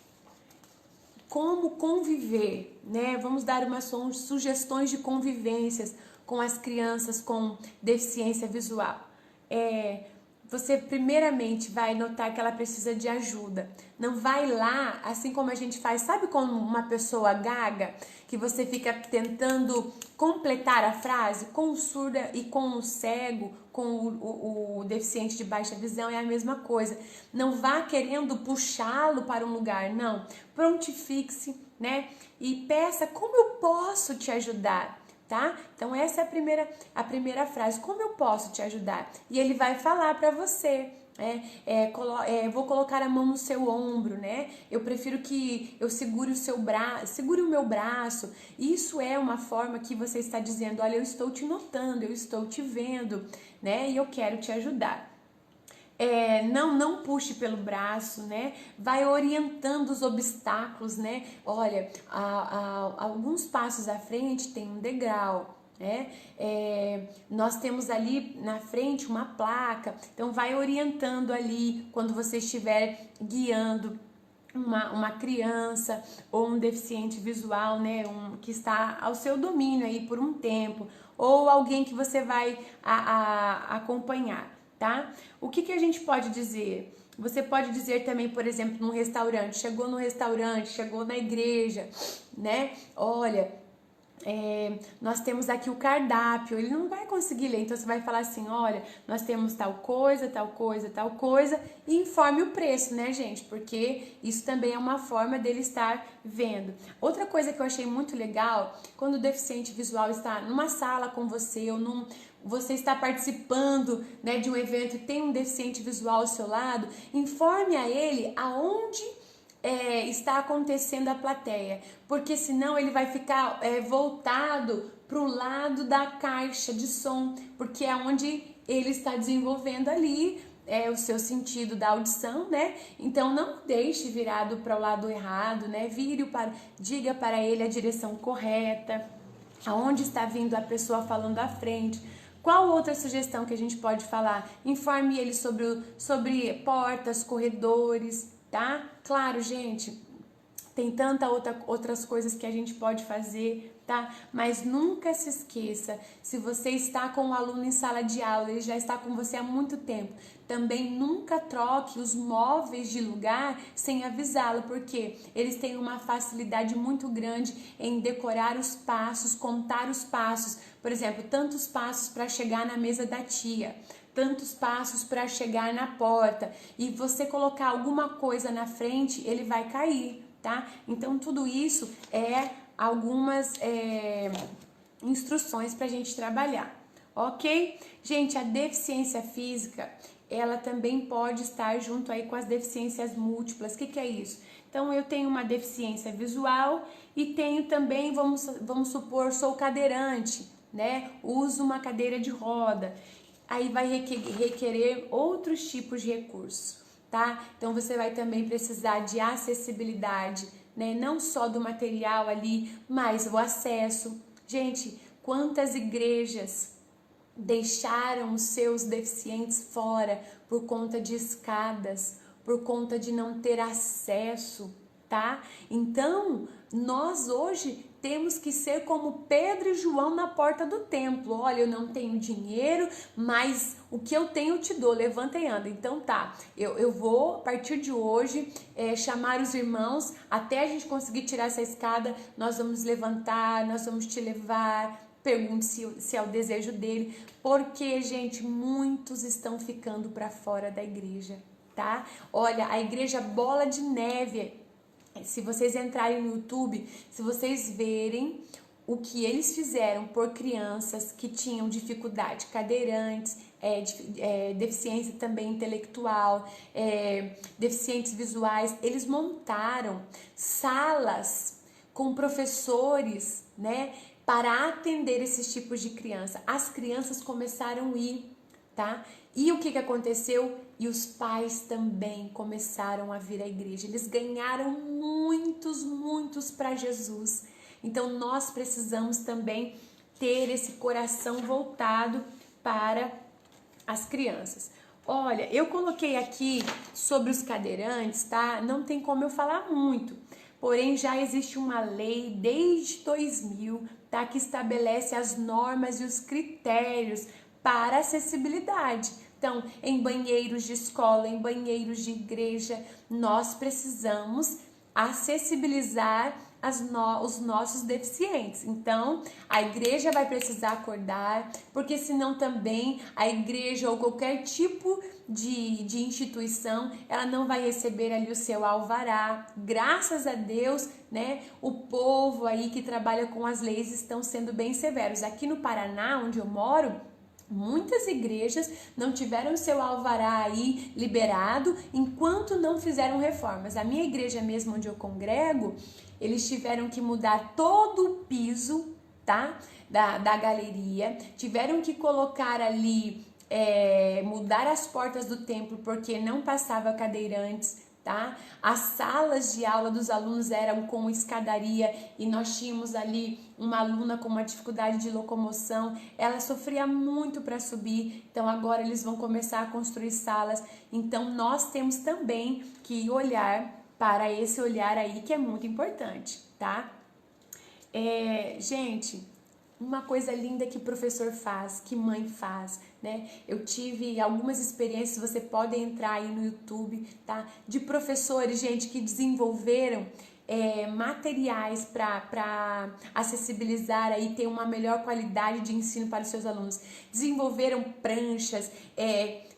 A: Como conviver, né? Vamos dar umas sugestões de convivências com as crianças com deficiência visual. você primeiramente vai notar que ela precisa de ajuda. Não vai lá, assim como a gente faz, sabe como uma pessoa gaga, que você fica tentando completar a frase? Com o surdo e com o cego, com o deficiente de baixa visão é a mesma coisa. Não vá querendo puxá-lo para um lugar, não. Prontifique-se, né? E peça: como eu posso te ajudar? Tá? Então essa é a primeira frase: como eu posso te ajudar? E ele vai falar para você, vou colocar a mão no seu ombro, né? Eu prefiro que eu segure o seu braço, segure o meu braço. Isso é uma forma que você está dizendo: olha, eu estou te notando, eu estou te vendo, né? E eu quero te ajudar. Não puxe pelo braço, né? Vai orientando os obstáculos, né? Olha, alguns passos à frente tem um degrau, né? Nós temos ali na frente uma placa, então vai orientando ali quando você estiver guiando uma criança ou um deficiente visual, né? Que está ao seu domínio aí por um tempo, ou alguém que você vai acompanhar. Tá? O que a gente pode dizer? Você pode dizer também, por exemplo, num restaurante, chegou no restaurante, chegou na igreja, né? Olha, nós temos aqui o cardápio, ele não vai conseguir ler, então você vai falar assim: olha, nós temos tal coisa, tal coisa, tal coisa, e informe o preço, né, gente? Porque isso também é uma forma dele estar vendo. Outra coisa que eu achei muito legal, quando o deficiente visual está numa sala com você, ou você está participando, né, de um evento e tem um deficiente visual ao seu lado, informe a ele aonde está acontecendo a plateia, porque senão ele vai ficar voltado para o lado da caixa de som, porque é onde ele está desenvolvendo ali o seu sentido da audição, né? Então não deixe virado para o lado errado, né? Diga para ele a direção correta, aonde está vindo a pessoa falando à frente. Qual outra sugestão que a gente pode falar? Informe ele sobre portas, corredores, tá? Claro, gente, tem outras coisas que a gente pode fazer, tá? Mas nunca se esqueça, se você está com um aluno em sala de aula, ele já está com você há muito tempo, também nunca troque os móveis de lugar sem avisá-lo, porque eles têm uma facilidade muito grande em decorar os passos, contar os passos. Por exemplo, tantos passos para chegar na mesa da tia, tantos passos para chegar na porta, e você colocar alguma coisa na frente, ele vai cair, tá? Então tudo isso é algumas instruções para a gente trabalhar, ok? Gente, a deficiência física, ela também pode estar junto aí com as deficiências múltiplas. O que é isso? Então eu tenho uma deficiência visual e tenho também, vamos supor, sou cadeirante, né? Uso uma cadeira de roda. Aí vai requerer outros tipos de recursos, tá? Então você vai também precisar de acessibilidade, né? Não só do material ali, mas o acesso. Gente, quantas igrejas deixaram os seus deficientes fora por conta de escadas, por conta de não ter acesso, tá? Então, nós hoje temos que ser como Pedro e João na porta do templo. Olha, eu não tenho dinheiro, mas o que eu tenho eu te dou, levanta e anda. Então tá, eu vou, a partir de hoje, chamar os irmãos, até a gente conseguir tirar essa escada, nós vamos levantar, nós vamos te levar. Pergunte se é o desejo dele, porque, gente, muitos estão ficando para fora da igreja, tá? Olha, a igreja Bola de Neve, se vocês entrarem no YouTube, se vocês verem o que eles fizeram por crianças que tinham dificuldade, cadeirantes, deficiência também intelectual, deficientes visuais, eles montaram salas com professores, né, para atender esses tipos de criança. As crianças começaram a ir, tá? E o que aconteceu? E os pais também começaram a vir à igreja. Eles ganharam muitos para Jesus. Então nós precisamos também ter esse coração voltado para as crianças. Olha, eu coloquei aqui sobre os cadeirantes, tá? Não tem como eu falar muito. Porém, já existe uma lei desde 2000, tá? Que estabelece as normas e os critérios para acessibilidade, Então, em banheiros de escola, em banheiros de igreja, nós precisamos acessibilizar os nossos deficientes. Então, a igreja vai precisar acordar, porque senão também a igreja ou qualquer tipo de instituição, ela não vai receber ali o seu alvará. Graças a Deus, né, o povo aí que trabalha com as leis estão sendo bem severos. Aqui no Paraná, onde eu moro, muitas igrejas não tiveram seu alvará aí liberado enquanto não fizeram reformas. A minha igreja mesmo, onde eu congrego, eles tiveram que mudar todo o piso, tá? Da galeria, tiveram que colocar ali, mudar as portas do templo porque não passava cadeirantes, tá? As salas de aula dos alunos eram com escadaria e nós tínhamos ali uma aluna com uma dificuldade de locomoção, ela sofria muito para subir, então agora eles vão começar a construir salas, então nós temos também que olhar para esse olhar aí que é muito importante, tá? Gente, uma coisa linda que professor faz, que mãe faz, né? Eu tive algumas experiências, você pode entrar aí no YouTube, tá? De professores, gente, que desenvolveram materiais para acessibilizar aí, ter uma melhor qualidade de ensino para os seus alunos. Desenvolveram pranchas,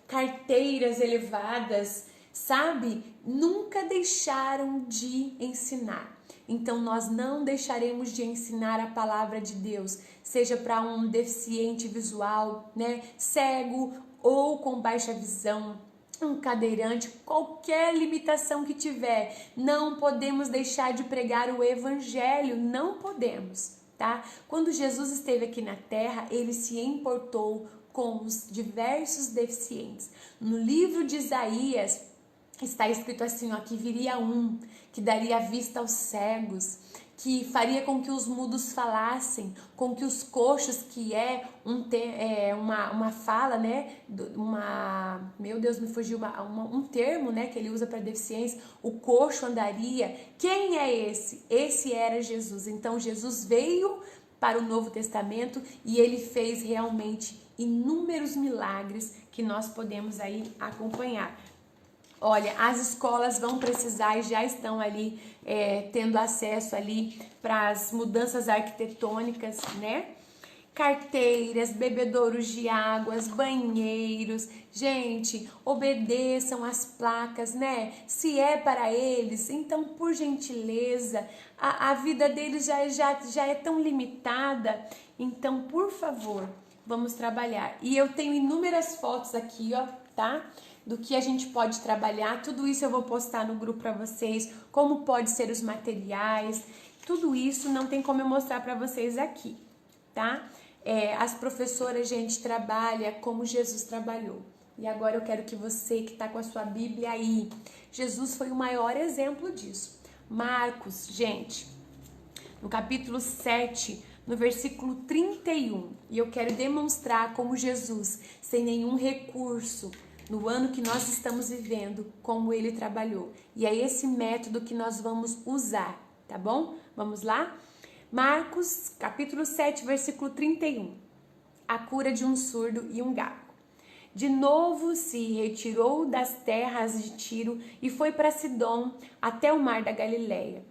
A: carteiras elevadas, sabe? Nunca deixaram de ensinar. Então nós não deixaremos de ensinar a palavra de Deus, seja para um deficiente visual, né, cego ou com baixa visão, um cadeirante, qualquer limitação que tiver, não podemos deixar de pregar o evangelho, não podemos, tá? Quando Jesus esteve aqui na terra, ele se importou com os diversos deficientes. No livro de Isaías, está escrito assim, ó, que viria um que daria vista aos cegos, que faria com que os mudos falassem, com que os coxos, que é uma fala, né, meu Deus, me fugiu um termo, né, que ele usa para deficiência, o coxo andaria. Quem é esse? Esse era Jesus. Então Jesus veio para o Novo Testamento e ele fez realmente inúmeros milagres que nós podemos aí acompanhar. Olha, as escolas vão precisar e já estão ali tendo acesso ali para as mudanças arquitetônicas, né? Carteiras, bebedouros de águas, banheiros. Gente, obedeçam as placas, né? Se é para eles, então, por gentileza, a vida deles já é tão limitada. Então, por favor, vamos trabalhar. E eu tenho inúmeras fotos aqui, ó, tá? Do que a gente pode trabalhar, tudo isso eu vou postar no grupo para vocês, como pode ser os materiais, tudo isso não tem como eu mostrar para vocês aqui, tá? As professoras, gente, trabalha como Jesus trabalhou. E agora eu quero que você que está com a sua Bíblia aí, Jesus foi o maior exemplo disso. Marcos, gente, no capítulo 7, no versículo 31, e eu quero demonstrar como Jesus, sem nenhum recurso, no ano que nós estamos vivendo, como ele trabalhou. E é esse método que nós vamos usar, tá bom? Vamos lá? Marcos, capítulo 7, versículo 31. A cura de um surdo e um gago. De novo se retirou das terras de Tiro e foi para Sidom, até o mar da Galileia.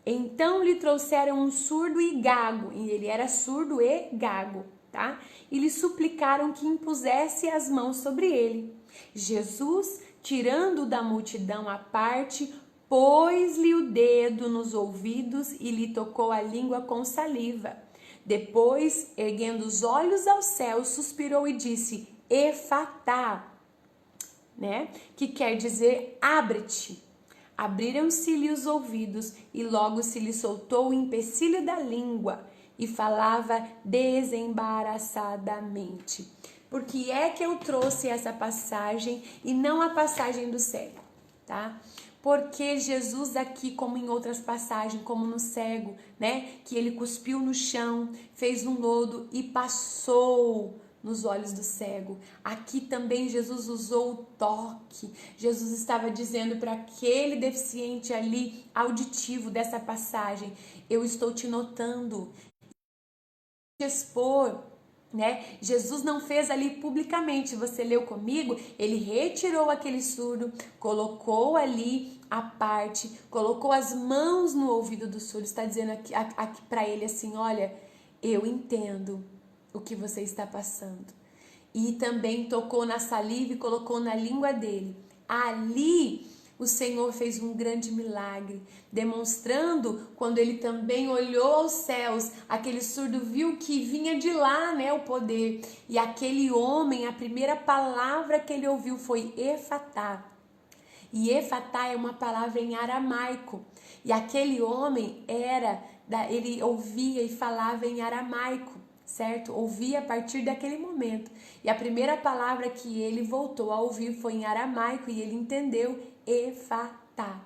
A: Então lhe trouxeram um surdo e gago, e ele era surdo e gago, tá? E lhe suplicaram que impusesse as mãos sobre ele. Jesus, tirando da multidão à parte, pôs-lhe o dedo nos ouvidos e lhe tocou a língua com saliva. Depois, erguendo os olhos ao céu, suspirou e disse, Efatá, né? Que quer dizer, abre-te. Abriram-se-lhe os ouvidos e logo se lhe soltou o empecilho da língua e falava desembaraçadamente. Por que é que eu trouxe essa passagem e não a passagem do cego, tá? Porque Jesus aqui, como em outras passagens, como no cego, né? Que ele cuspiu no chão, fez um lodo e passou nos olhos do cego. Aqui também Jesus usou o toque. Jesus estava dizendo para aquele deficiente ali, auditivo dessa passagem, eu estou te notando. Expor né? Jesus não fez ali publicamente, você leu comigo, ele retirou aquele surdo, colocou ali a parte, colocou as mãos no ouvido do surdo, está dizendo aqui para ele assim, olha, eu entendo o que você está passando. E também tocou na saliva e colocou na língua dele. Ali o Senhor fez um grande milagre, demonstrando quando ele também olhou aos céus, aquele surdo viu que vinha de lá, né, o poder. E aquele homem, a primeira palavra que ele ouviu foi Efatá. E Efatá é uma palavra em aramaico. E aquele homem ele ouvia e falava em aramaico, certo? Ouvia a partir daquele momento. E a primeira palavra que ele voltou a ouvir foi em aramaico e ele entendeu Efatá,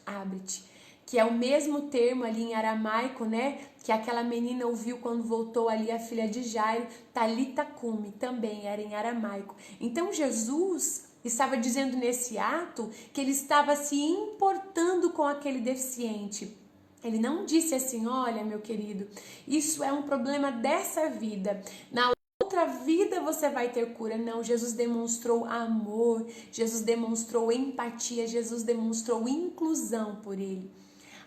A: abre-te, que é o mesmo termo ali em aramaico, né? Que aquela menina ouviu quando voltou ali a filha de Jairo, Talita Cumi, também era em aramaico. Então Jesus estava dizendo nesse ato que ele estava se importando com aquele deficiente. Ele não disse assim, olha meu querido, isso é um problema dessa vida, na outra vida você vai ter cura. Não, Jesus demonstrou amor, Jesus demonstrou empatia, Jesus demonstrou inclusão por ele.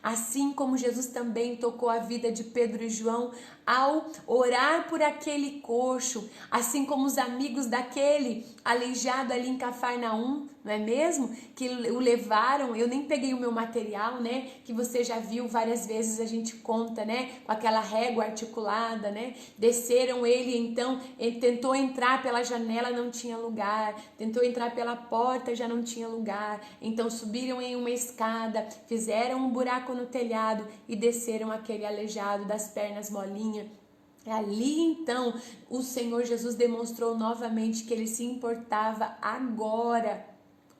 A: Assim como Jesus também tocou a vida de Pedro e João ao orar por aquele coxo, assim como os amigos daquele aleijado ali em Cafarnaum, não é mesmo? Que o levaram, eu nem peguei o meu material, né? Que você já viu várias vezes, a gente conta, né? Com aquela régua articulada, né? Desceram ele, então, ele tentou entrar pela janela, não tinha lugar. Tentou entrar pela porta, já não tinha lugar. Então subiram em uma escada, fizeram um buraco no telhado e desceram aquele aleijado das pernas molinhas. Ali então o Senhor Jesus demonstrou novamente que ele se importava agora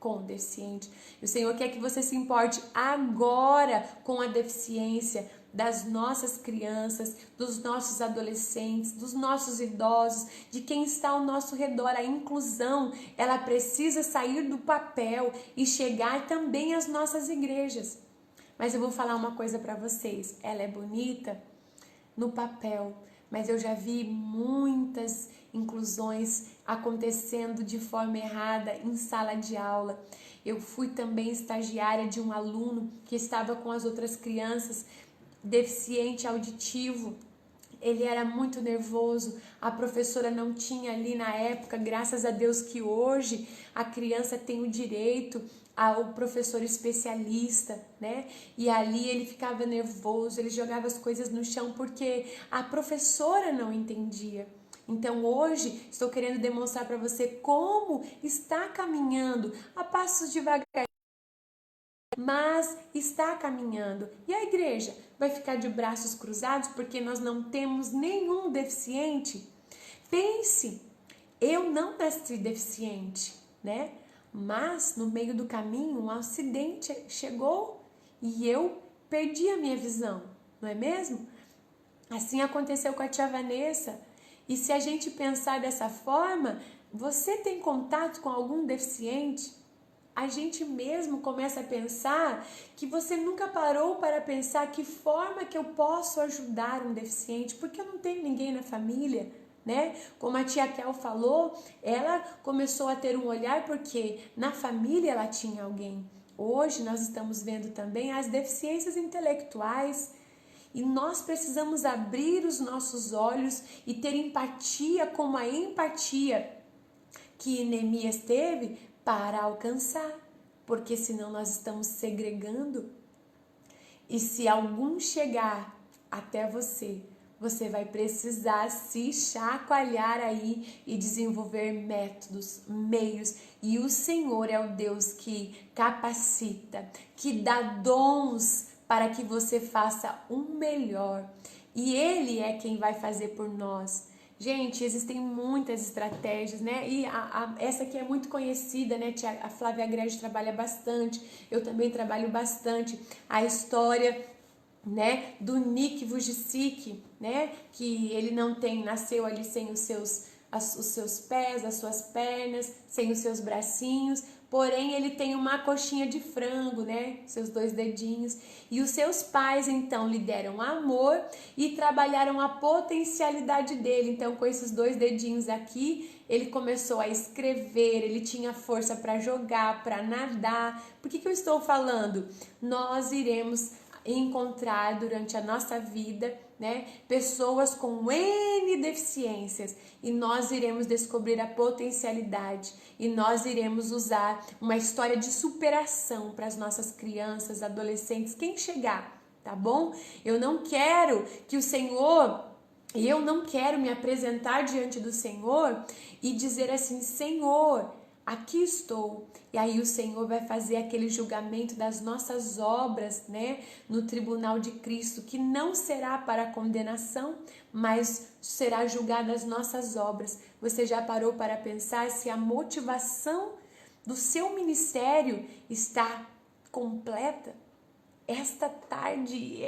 A: com o deficiente. E o Senhor quer que você se importe agora com a deficiência das nossas crianças, dos nossos adolescentes, dos nossos idosos, de quem está ao nosso redor. A inclusão, ela precisa sair do papel e chegar também às nossas igrejas. Mas eu vou falar uma coisa para vocês, ela é bonita no papel, mas eu já vi muitas inclusões acontecendo de forma errada em sala de aula. Eu fui também estagiária de um aluno que estava com as outras crianças, deficiente auditivo. Ele era muito nervoso, a professora não tinha ali na época, graças a Deus que hoje a criança tem o direito ao professor especialista, né? E ali ele ficava nervoso, ele jogava as coisas no chão porque a professora não entendia. Então hoje estou querendo demonstrar para você como está caminhando a passos devagar, mas está caminhando. E a igreja vai ficar de braços cruzados porque nós não temos nenhum deficiente? Pense, eu não nasci deficiente, né? Mas no meio do caminho um acidente chegou e eu perdi a minha visão, não é mesmo? Assim aconteceu com a tia Vanessa. E se a gente pensar dessa forma, você tem contato com algum deficiente? A gente mesmo começa a pensar que você nunca parou para pensar que forma que eu posso ajudar um deficiente, porque eu não tenho ninguém na família, né? Como a tia Kel falou, ela começou a ter um olhar porque na família ela tinha alguém. Hoje nós estamos vendo também as deficiências intelectuais e nós precisamos abrir os nossos olhos e ter empatia como a empatia que Neemias teve para alcançar, porque senão nós estamos segregando. E se algum chegar até você, você vai precisar se chacoalhar aí e desenvolver métodos, meios. E o Senhor é o Deus que capacita, que dá dons para que você faça o melhor. E Ele é quem vai fazer por nós. Gente, existem muitas estratégias, né? E essa aqui é muito conhecida, né? A Flávia Grege trabalha bastante, eu também trabalho bastante. A história, né, do Nick Vujicic, né? Que ele nasceu ali sem os seus pés, as suas pernas, sem os seus bracinhos, porém ele tem uma coxinha de frango, né? Seus 2 dedinhos. E os seus pais, então, lhe deram amor e trabalharam a potencialidade dele. Então, com esses 2 dedinhos aqui, ele começou a escrever, ele tinha força para jogar, para nadar. Por que eu estou falando? Nós iremos encontrar durante a nossa vida, né, pessoas com N deficiências, e nós iremos descobrir a potencialidade e nós iremos usar uma história de superação para as nossas crianças, adolescentes, quem chegar, tá bom? Eu não quero que o Senhor, e eu não quero me apresentar diante do Senhor e dizer assim: Senhor, aqui estou. E aí o Senhor vai fazer aquele julgamento das nossas obras, né, no tribunal de Cristo, que não será para condenação, mas será julgada as nossas obras. Você já parou para pensar se a motivação do seu ministério está completa? Esta tarde,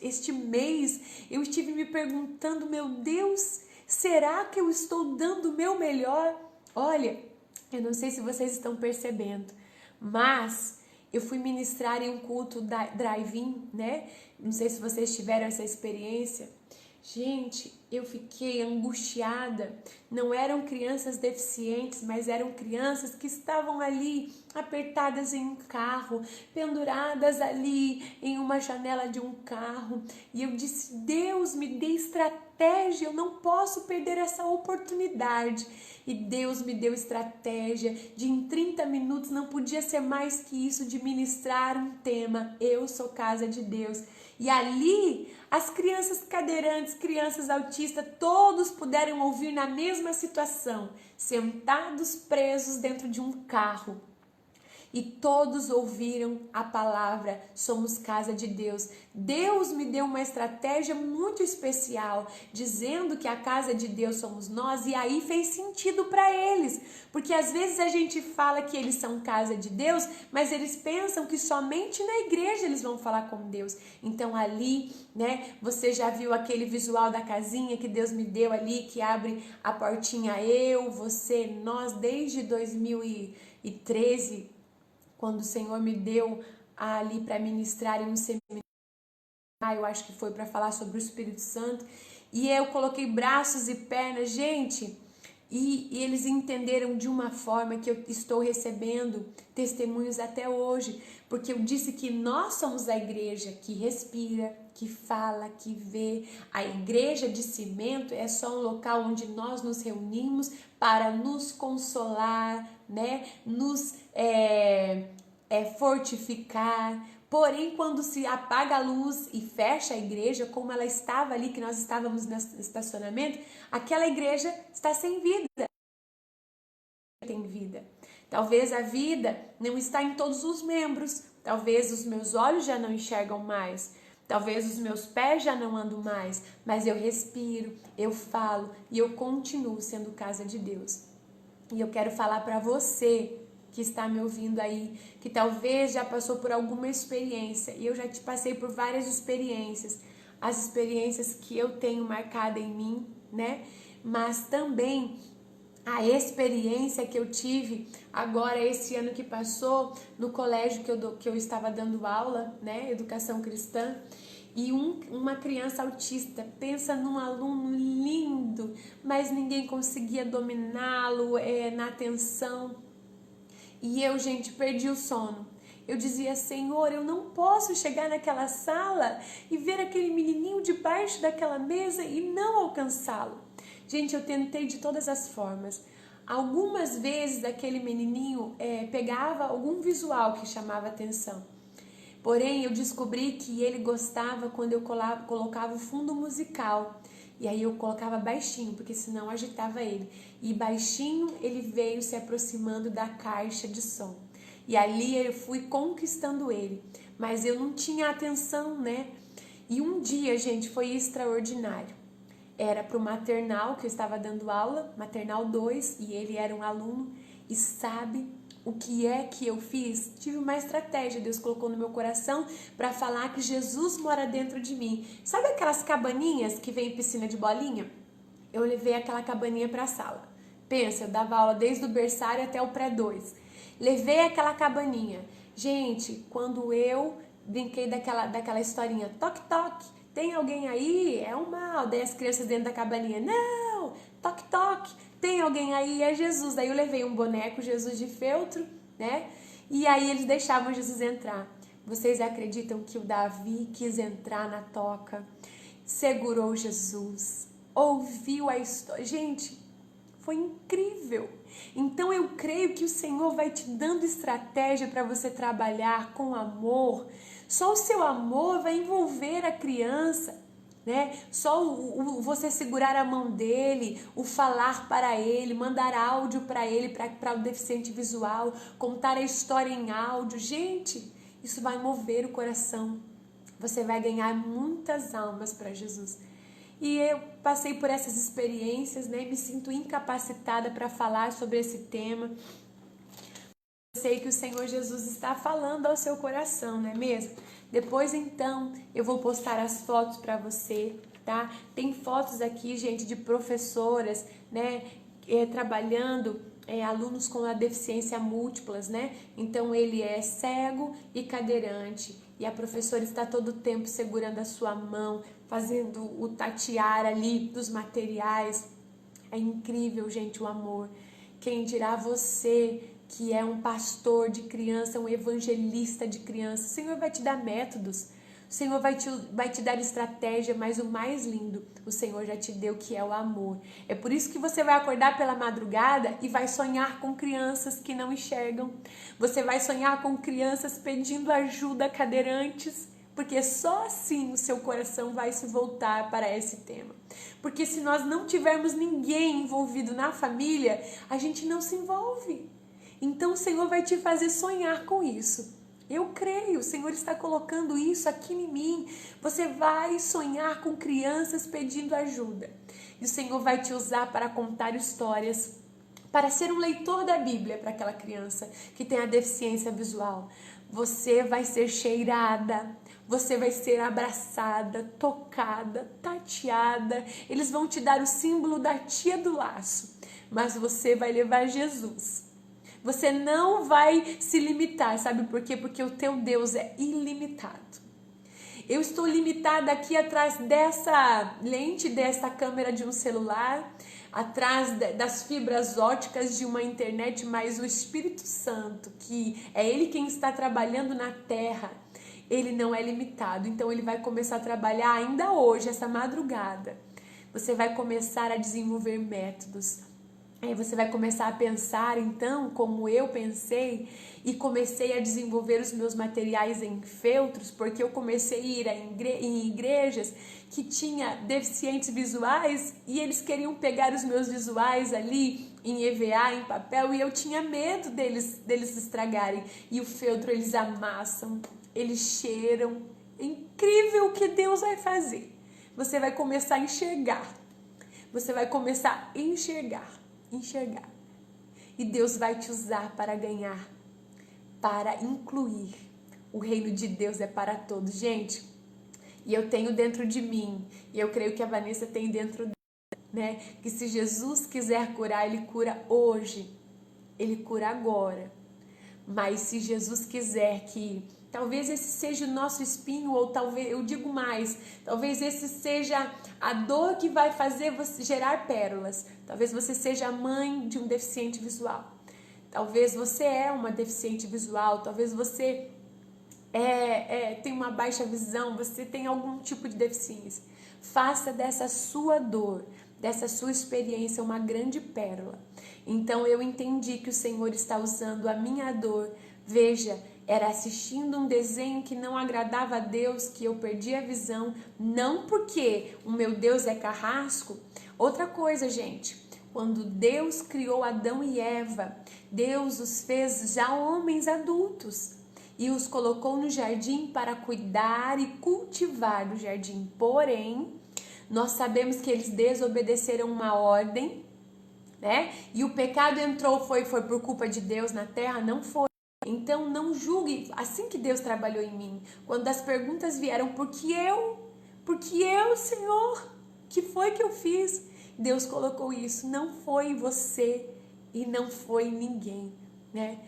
A: este mês, eu estive me perguntando: meu Deus, será que eu estou dando o meu melhor? Olha, eu não sei se vocês estão percebendo, mas eu fui ministrar em um culto da drive-in, né? Não sei se vocês tiveram essa experiência. Gente, eu fiquei angustiada. Não eram crianças deficientes, mas eram crianças que estavam ali apertadas em um carro, penduradas ali em uma janela de um carro. E eu disse: Deus, me dê estratégia, eu não posso perder essa oportunidade. E Deus me deu estratégia de em 30 minutos, não podia ser mais que isso, de ministrar um tema: eu sou casa de Deus. E ali, as crianças cadeirantes, crianças autistas, todos puderam ouvir na mesma situação, sentados presos dentro de um carro. E todos ouviram a palavra: somos casa de Deus. Deus me deu uma estratégia muito especial, dizendo que a casa de Deus somos nós, e aí fez sentido para eles, porque às vezes a gente fala que eles são casa de Deus, mas eles pensam que somente na igreja eles vão falar com Deus. Então ali, né, você já viu aquele visual da casinha que Deus me deu ali, que abre a portinha eu, você, nós, desde 2013, quando o Senhor me deu ali para ministrar em um seminário, eu acho que foi para falar sobre o Espírito Santo, e eu coloquei braços e pernas, gente, e eles entenderam de uma forma que eu estou recebendo testemunhos até hoje, porque eu disse que nós somos a igreja que respira, que fala, que vê. A igreja de cimento é só um local onde nós nos reunimos para nos consolar, né? Nos fortificar. Porém, quando se apaga a luz e fecha a igreja, como ela estava ali, que nós estávamos no estacionamento, aquela igreja está sem vida. Tem vida. Talvez a vida não está em todos os membros. Talvez os meus olhos já não enxergam mais. Talvez os meus pés já não andam mais. Mas eu respiro, eu falo e eu continuo sendo casa de Deus. E eu quero falar para você que está me ouvindo aí, que talvez já passou por alguma experiência, e eu já te passei por várias experiências, as experiências que eu tenho marcada em mim, né? Mas também a experiência que eu tive agora, esse ano que passou, no colégio que eu estava dando aula, né? Educação cristã, e uma criança autista, pensa num aluno lindo, mas ninguém conseguia dominá-lo na atenção. E eu, gente, perdi o sono. Eu dizia: Senhor, eu não posso chegar naquela sala e ver aquele menininho debaixo daquela mesa e não alcançá-lo. Gente, eu tentei de todas as formas. Algumas vezes aquele menininho pegava algum visual que chamava atenção. Porém, eu descobri que ele gostava quando eu colocava o fundo musical. E aí eu colocava baixinho, porque senão agitava ele. E baixinho ele veio se aproximando da caixa de som. E ali eu fui conquistando ele. Mas eu não tinha atenção, né? E um dia, gente, foi extraordinário. Era para o maternal que eu estava dando aula, maternal 2, e ele era um aluno. E sabe o que é que eu fiz? Tive uma estratégia, Deus colocou no meu coração para falar que Jesus mora dentro de mim. Sabe aquelas cabaninhas que vem em piscina de bolinha? Eu levei aquela cabaninha para a sala. Pensa, eu dava aula desde o berçário até o pré-2. levei aquela cabaninha. Gente, quando eu brinquei daquela historinha, toque, toque, tem alguém aí? É o mal. Daí as crianças dentro da cabaninha, não, toque, toque, tem alguém aí? É Jesus. Daí eu levei um boneco, Jesus de feltro, né? E aí eles deixavam Jesus entrar. Vocês acreditam que o Davi quis entrar na toca, segurou Jesus, ouviu a história? Gente, foi incrível. Então eu creio que o Senhor vai te dando estratégia para você trabalhar com amor. Só o seu amor vai envolver a criança, né? Só você segurar a mão dele, o falar para ele, mandar áudio para ele, para o deficiente visual, contar a história em áudio. Gente, isso vai mover o coração. Você vai ganhar muitas almas para Jesus. E eu passei por essas experiências, né? Me sinto incapacitada para falar sobre esse tema. Eu sei que o Senhor Jesus está falando ao seu coração, não é mesmo? Depois, então, eu vou postar as fotos para você, tá? Tem fotos aqui, gente, de professoras, né? Trabalhando alunos com a deficiência múltiplas, né? Então, ele é cego e cadeirante. E a professora está todo o tempo segurando a sua mão, fazendo o tatear ali dos materiais. É incrível, gente, o amor. Quem dirá você que é um pastor de criança, um evangelista de criança? O Senhor vai te dar métodos, o Senhor vai te dar estratégia, mas o mais lindo, o Senhor já te deu, que é o amor. É por isso que você vai acordar pela madrugada e vai sonhar com crianças que não enxergam. Você vai sonhar com crianças pedindo ajuda, cadeirantes, porque só assim o seu coração vai se voltar para esse tema. Porque se nós não tivermos ninguém envolvido na família, a gente não se envolve. Então o Senhor vai te fazer sonhar com isso. Eu creio, o Senhor está colocando isso aqui em mim. Você vai sonhar com crianças pedindo ajuda. E o Senhor vai te usar para contar histórias, para ser um leitor da Bíblia para aquela criança que tem a deficiência visual. Você vai ser cheirada, você vai ser abraçada, tocada, tateada. Eles vão te dar o símbolo da tia do laço, mas você vai levar Jesus. Você não vai se limitar, sabe por quê? Porque o teu Deus é ilimitado. Eu estou limitada aqui atrás dessa lente, dessa câmera de um celular, atrás das fibras óticas de uma internet, mas o Espírito Santo, que é Ele quem está trabalhando na terra, Ele não é limitado. Então Ele vai começar a trabalhar ainda hoje, essa madrugada. Você vai começar a desenvolver métodos. Aí você vai começar a pensar, então, como eu pensei, e comecei a desenvolver os meus materiais em feltros, porque eu comecei a ir em igrejas que tinha deficientes visuais e eles queriam pegar os meus visuais ali em EVA, em papel, e eu tinha medo deles estragarem. E o feltro eles amassam, eles cheiram. É incrível o que Deus vai fazer. Você vai começar a enxergar. Você vai começar a enxergar. E Deus vai te usar para ganhar, para incluir. O reino de Deus é para todos, gente. E eu tenho dentro de mim, e eu creio que a Vanessa tem dentro dela, né? Que se Jesus quiser curar, Ele cura hoje, Ele cura agora. Mas se Jesus quiser que talvez esse seja o nosso espinho, ou talvez, eu digo mais, talvez esse seja a dor que vai fazer você gerar pérolas. Talvez você seja a mãe de um deficiente visual. Talvez você é uma deficiente visual, talvez você tem uma baixa visão, você tem algum tipo de deficiência. Faça dessa sua dor, dessa sua experiência uma grande pérola. Então eu entendi que o Senhor está usando a minha dor. Veja, era assistindo um desenho que não agradava a Deus que eu perdi a visão, não porque o meu Deus é carrasco. Outra coisa, gente, quando Deus criou Adão e Eva, Deus os fez já homens adultos e os colocou no jardim para cuidar e cultivar o jardim. Porém, nós sabemos que eles desobedeceram uma ordem, né? E o pecado entrou, foi por culpa de Deus na terra? Não foi. Então não julgue, assim que Deus trabalhou em mim. Quando as perguntas vieram, por que eu, Senhor? Que foi que eu fiz? Deus colocou isso, não foi você e não foi ninguém, né?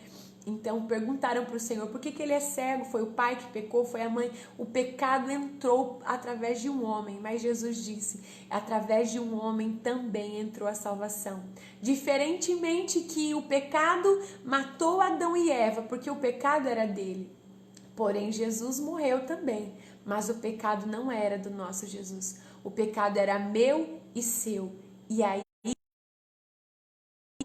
A: Então perguntaram para o Senhor, por que ele é cego? Foi o pai que pecou? Foi a mãe? O pecado entrou através de um homem, mas Jesus disse, através de um homem também entrou a salvação. Diferentemente que o pecado matou Adão e Eva, porque o pecado era dele. Porém, Jesus morreu também, mas o pecado não era do nosso Jesus. O pecado era meu e seu. E aí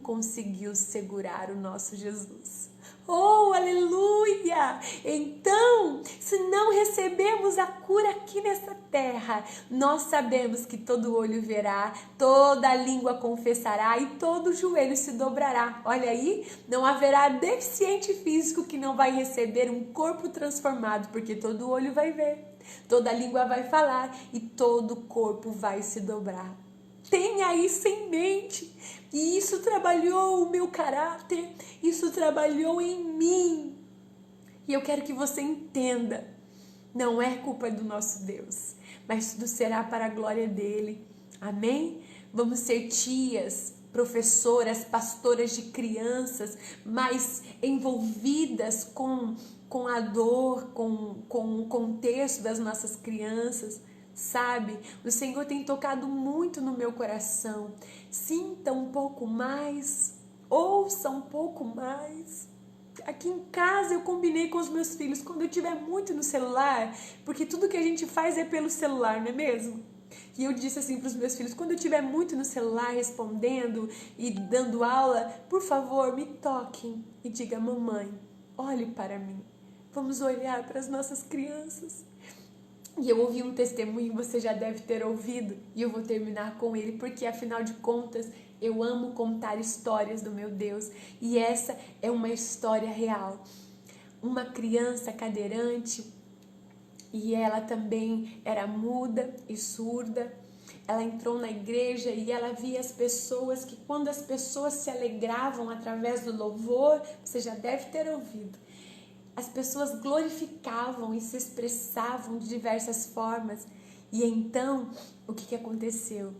A: conseguiu segurar o nosso Jesus. Oh, aleluia! Então, se não recebemos a cura aqui nessa terra, nós sabemos que todo olho verá, toda língua confessará e todo joelho se dobrará. Olha aí, não haverá deficiente físico que não vai receber um corpo transformado, porque todo olho vai ver, toda língua vai falar e todo corpo vai se dobrar. Tenha isso em mente. E isso trabalhou o meu caráter, isso trabalhou em mim. E eu quero que você entenda, não é culpa do nosso Deus, mas tudo será para a glória dele. Amém? Vamos ser tias, professoras, pastoras de crianças, mais envolvidas com a dor, com o contexto das nossas crianças. Sabe, o Senhor tem tocado muito no meu coração. Sinta um pouco mais, ouça um pouco mais. Aqui em casa eu combinei com os meus filhos, quando eu estiver muito no celular, porque tudo que a gente faz é pelo celular, não é mesmo? E eu disse assim para os meus filhos, quando eu estiver muito no celular respondendo e dando aula, por favor, me toquem e diga, mamãe, olhe para mim. Vamos olhar para as nossas crianças. E eu ouvi um testemunho, você já deve ter ouvido, e eu vou terminar com ele, porque afinal de contas, eu amo contar histórias do meu Deus, e essa é uma história real. Uma criança cadeirante, e ela também era muda e surda, ela entrou na igreja e ela via as pessoas, que quando as pessoas se alegravam através do louvor, você já deve ter ouvido, as pessoas glorificavam e se expressavam de diversas formas. E então, o que aconteceu?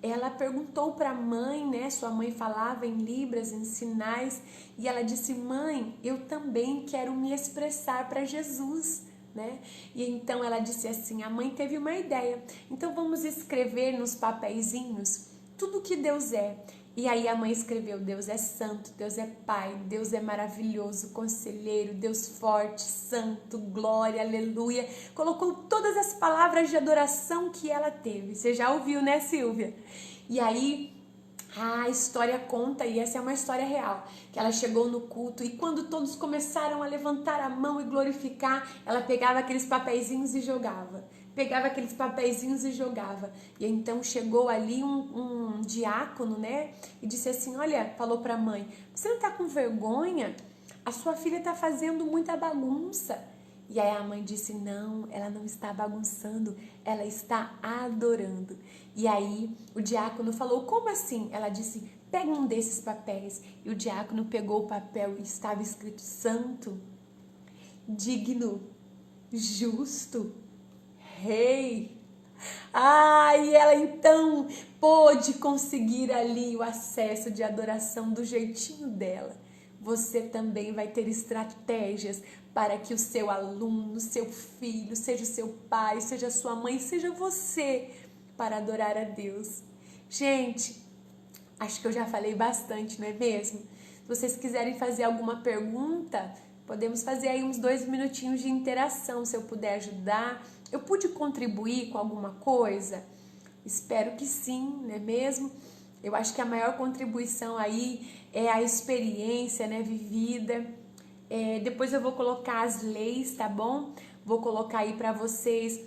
A: Ela perguntou para a mãe, né? Sua mãe falava em libras, em sinais, e ela disse, mãe, eu também quero me expressar para Jesus, né? E então ela disse assim, a mãe teve uma ideia, então vamos escrever nos papeizinhos tudo que Deus é. E aí a mãe escreveu, Deus é santo, Deus é pai, Deus é maravilhoso, conselheiro, Deus forte, santo, glória, aleluia. Colocou todas as palavras de adoração que ela teve. Você já ouviu, né, Silvia? E aí a história conta, e essa é uma história real, que ela chegou no culto e quando todos começaram a levantar a mão e glorificar, ela pegava aqueles papeizinhos e jogava. Pegava aqueles papeizinhos e jogava. E então chegou ali um diácono, né? E disse assim, olha, falou para a mãe, você não tá com vergonha? A sua filha tá fazendo muita bagunça. E aí a mãe disse, não, ela não está bagunçando, ela está adorando. E aí o diácono falou, como assim? Ela disse, pega um desses papéis. E o diácono pegou o papel e estava escrito santo, digno, justo, rei. E ela então pôde conseguir ali o acesso de adoração do jeitinho dela. Você também vai ter estratégias para que o seu aluno, seu filho, seja o seu pai, seja a sua mãe, seja você, para adorar a Deus. Gente, acho que eu já falei bastante, não é mesmo? Se vocês quiserem fazer alguma pergunta, podemos fazer aí uns 2 minutinhos de interação, se eu puder ajudar. Eu pude contribuir com alguma coisa? Espero que sim, não é mesmo? Eu acho que a maior contribuição aí é a experiência, né, vivida. Depois eu vou colocar as leis, tá bom? Vou colocar aí para vocês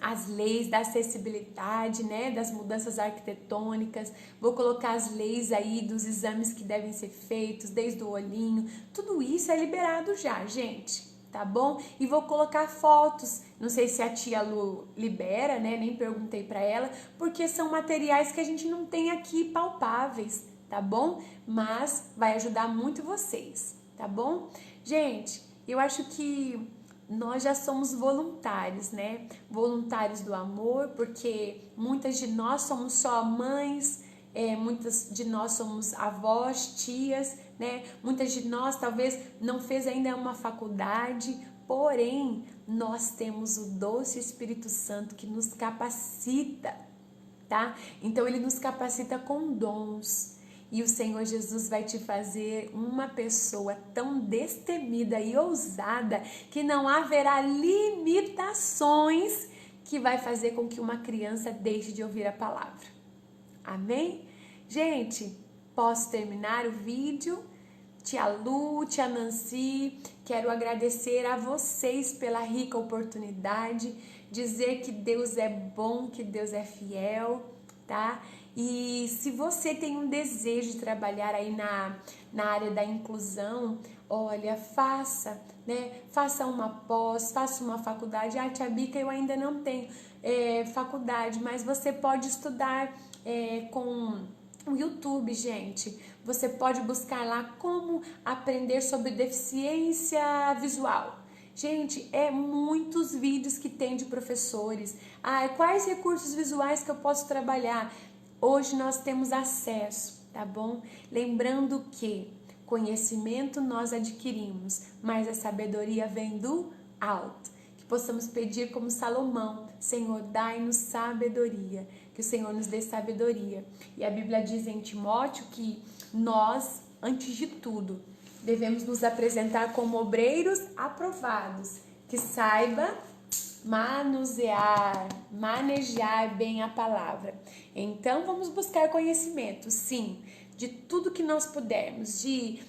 A: as leis da acessibilidade, né, das mudanças arquitetônicas, vou colocar as leis aí dos exames que devem ser feitos, desde o olhinho, tudo isso é liberado já, gente, tá bom? E vou colocar fotos, não sei se a tia Lu libera, né, nem perguntei pra ela, porque são materiais que a gente não tem aqui palpáveis, tá bom? Mas vai ajudar muito vocês, tá bom? Gente, eu acho que nós já somos voluntários, né? Voluntários do amor, porque muitas de nós somos só mães, muitas de nós somos avós, tias, né? Muitas de nós talvez não fez ainda uma faculdade, porém nós temos o doce Espírito Santo que nos capacita, tá? Então ele nos capacita com dons. E o Senhor Jesus vai te fazer uma pessoa tão destemida e ousada que não haverá limitações que vai fazer com que uma criança deixe de ouvir a palavra. Amém? Gente, posso terminar o vídeo? Tia Lu, tia Nancy, quero agradecer a vocês pela rica oportunidade, dizer que Deus é bom, que Deus é fiel, tá? E se você tem um desejo de trabalhar aí na área da inclusão, olha, faça, né? Faça uma pós, faça uma faculdade. Ah, tia Bica, eu ainda não tenho faculdade, mas você pode estudar com o YouTube, gente. Você pode buscar lá como aprender sobre deficiência visual. Gente, muitos vídeos que tem de professores. Ah, quais recursos visuais que eu posso trabalhar? Hoje nós temos acesso, tá bom? Lembrando que conhecimento nós adquirimos, mas a sabedoria vem do alto. Que possamos pedir como Salomão: Senhor, dai-nos sabedoria. Que o Senhor nos dê sabedoria. E a Bíblia diz em Timóteo que nós, antes de tudo, devemos nos apresentar como obreiros aprovados, que saiba manejar bem a palavra. Então vamos buscar conhecimento, sim, de tudo que nós pudermos, de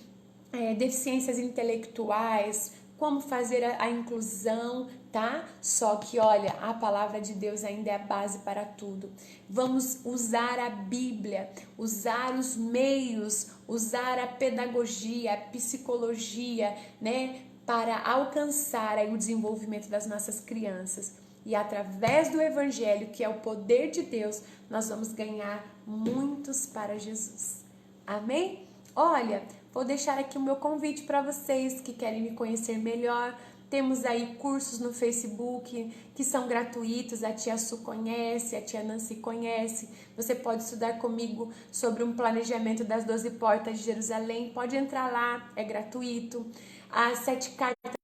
A: deficiências intelectuais, como fazer a inclusão, tá? Só que olha, a palavra de Deus ainda é a base para tudo. Vamos usar a Bíblia, usar os meios, usar a pedagogia, a psicologia, né? Para alcançar aí o desenvolvimento das nossas crianças. E através do Evangelho, que é o poder de Deus, nós vamos ganhar muitos para Jesus. Amém? Olha, vou deixar aqui o meu convite para vocês que querem me conhecer melhor. Temos aí cursos no Facebook que são gratuitos, a tia Su conhece, a tia Nancy conhece. Você pode estudar comigo sobre um planejamento das 12 portas de Jerusalém. Pode entrar lá, é gratuito. As 7 cartas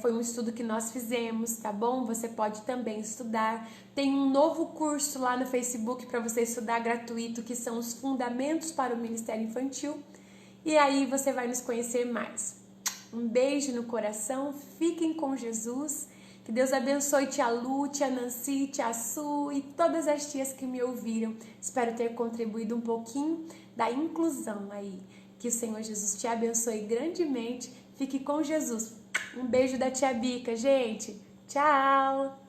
A: foi um estudo que nós fizemos, tá bom? Você pode também estudar. Tem um novo curso lá no Facebook para você estudar gratuito, que são os fundamentos para o Ministério Infantil. E aí você vai nos conhecer mais. Um beijo no coração, fiquem com Jesus. Que Deus abençoe tia Lu, tia Nancy, tia Su e todas as tias que me ouviram. Espero ter contribuído um pouquinho da inclusão aí. Que o Senhor Jesus te abençoe grandemente. Fique com Jesus. Um beijo da tia Bica, gente. Tchau!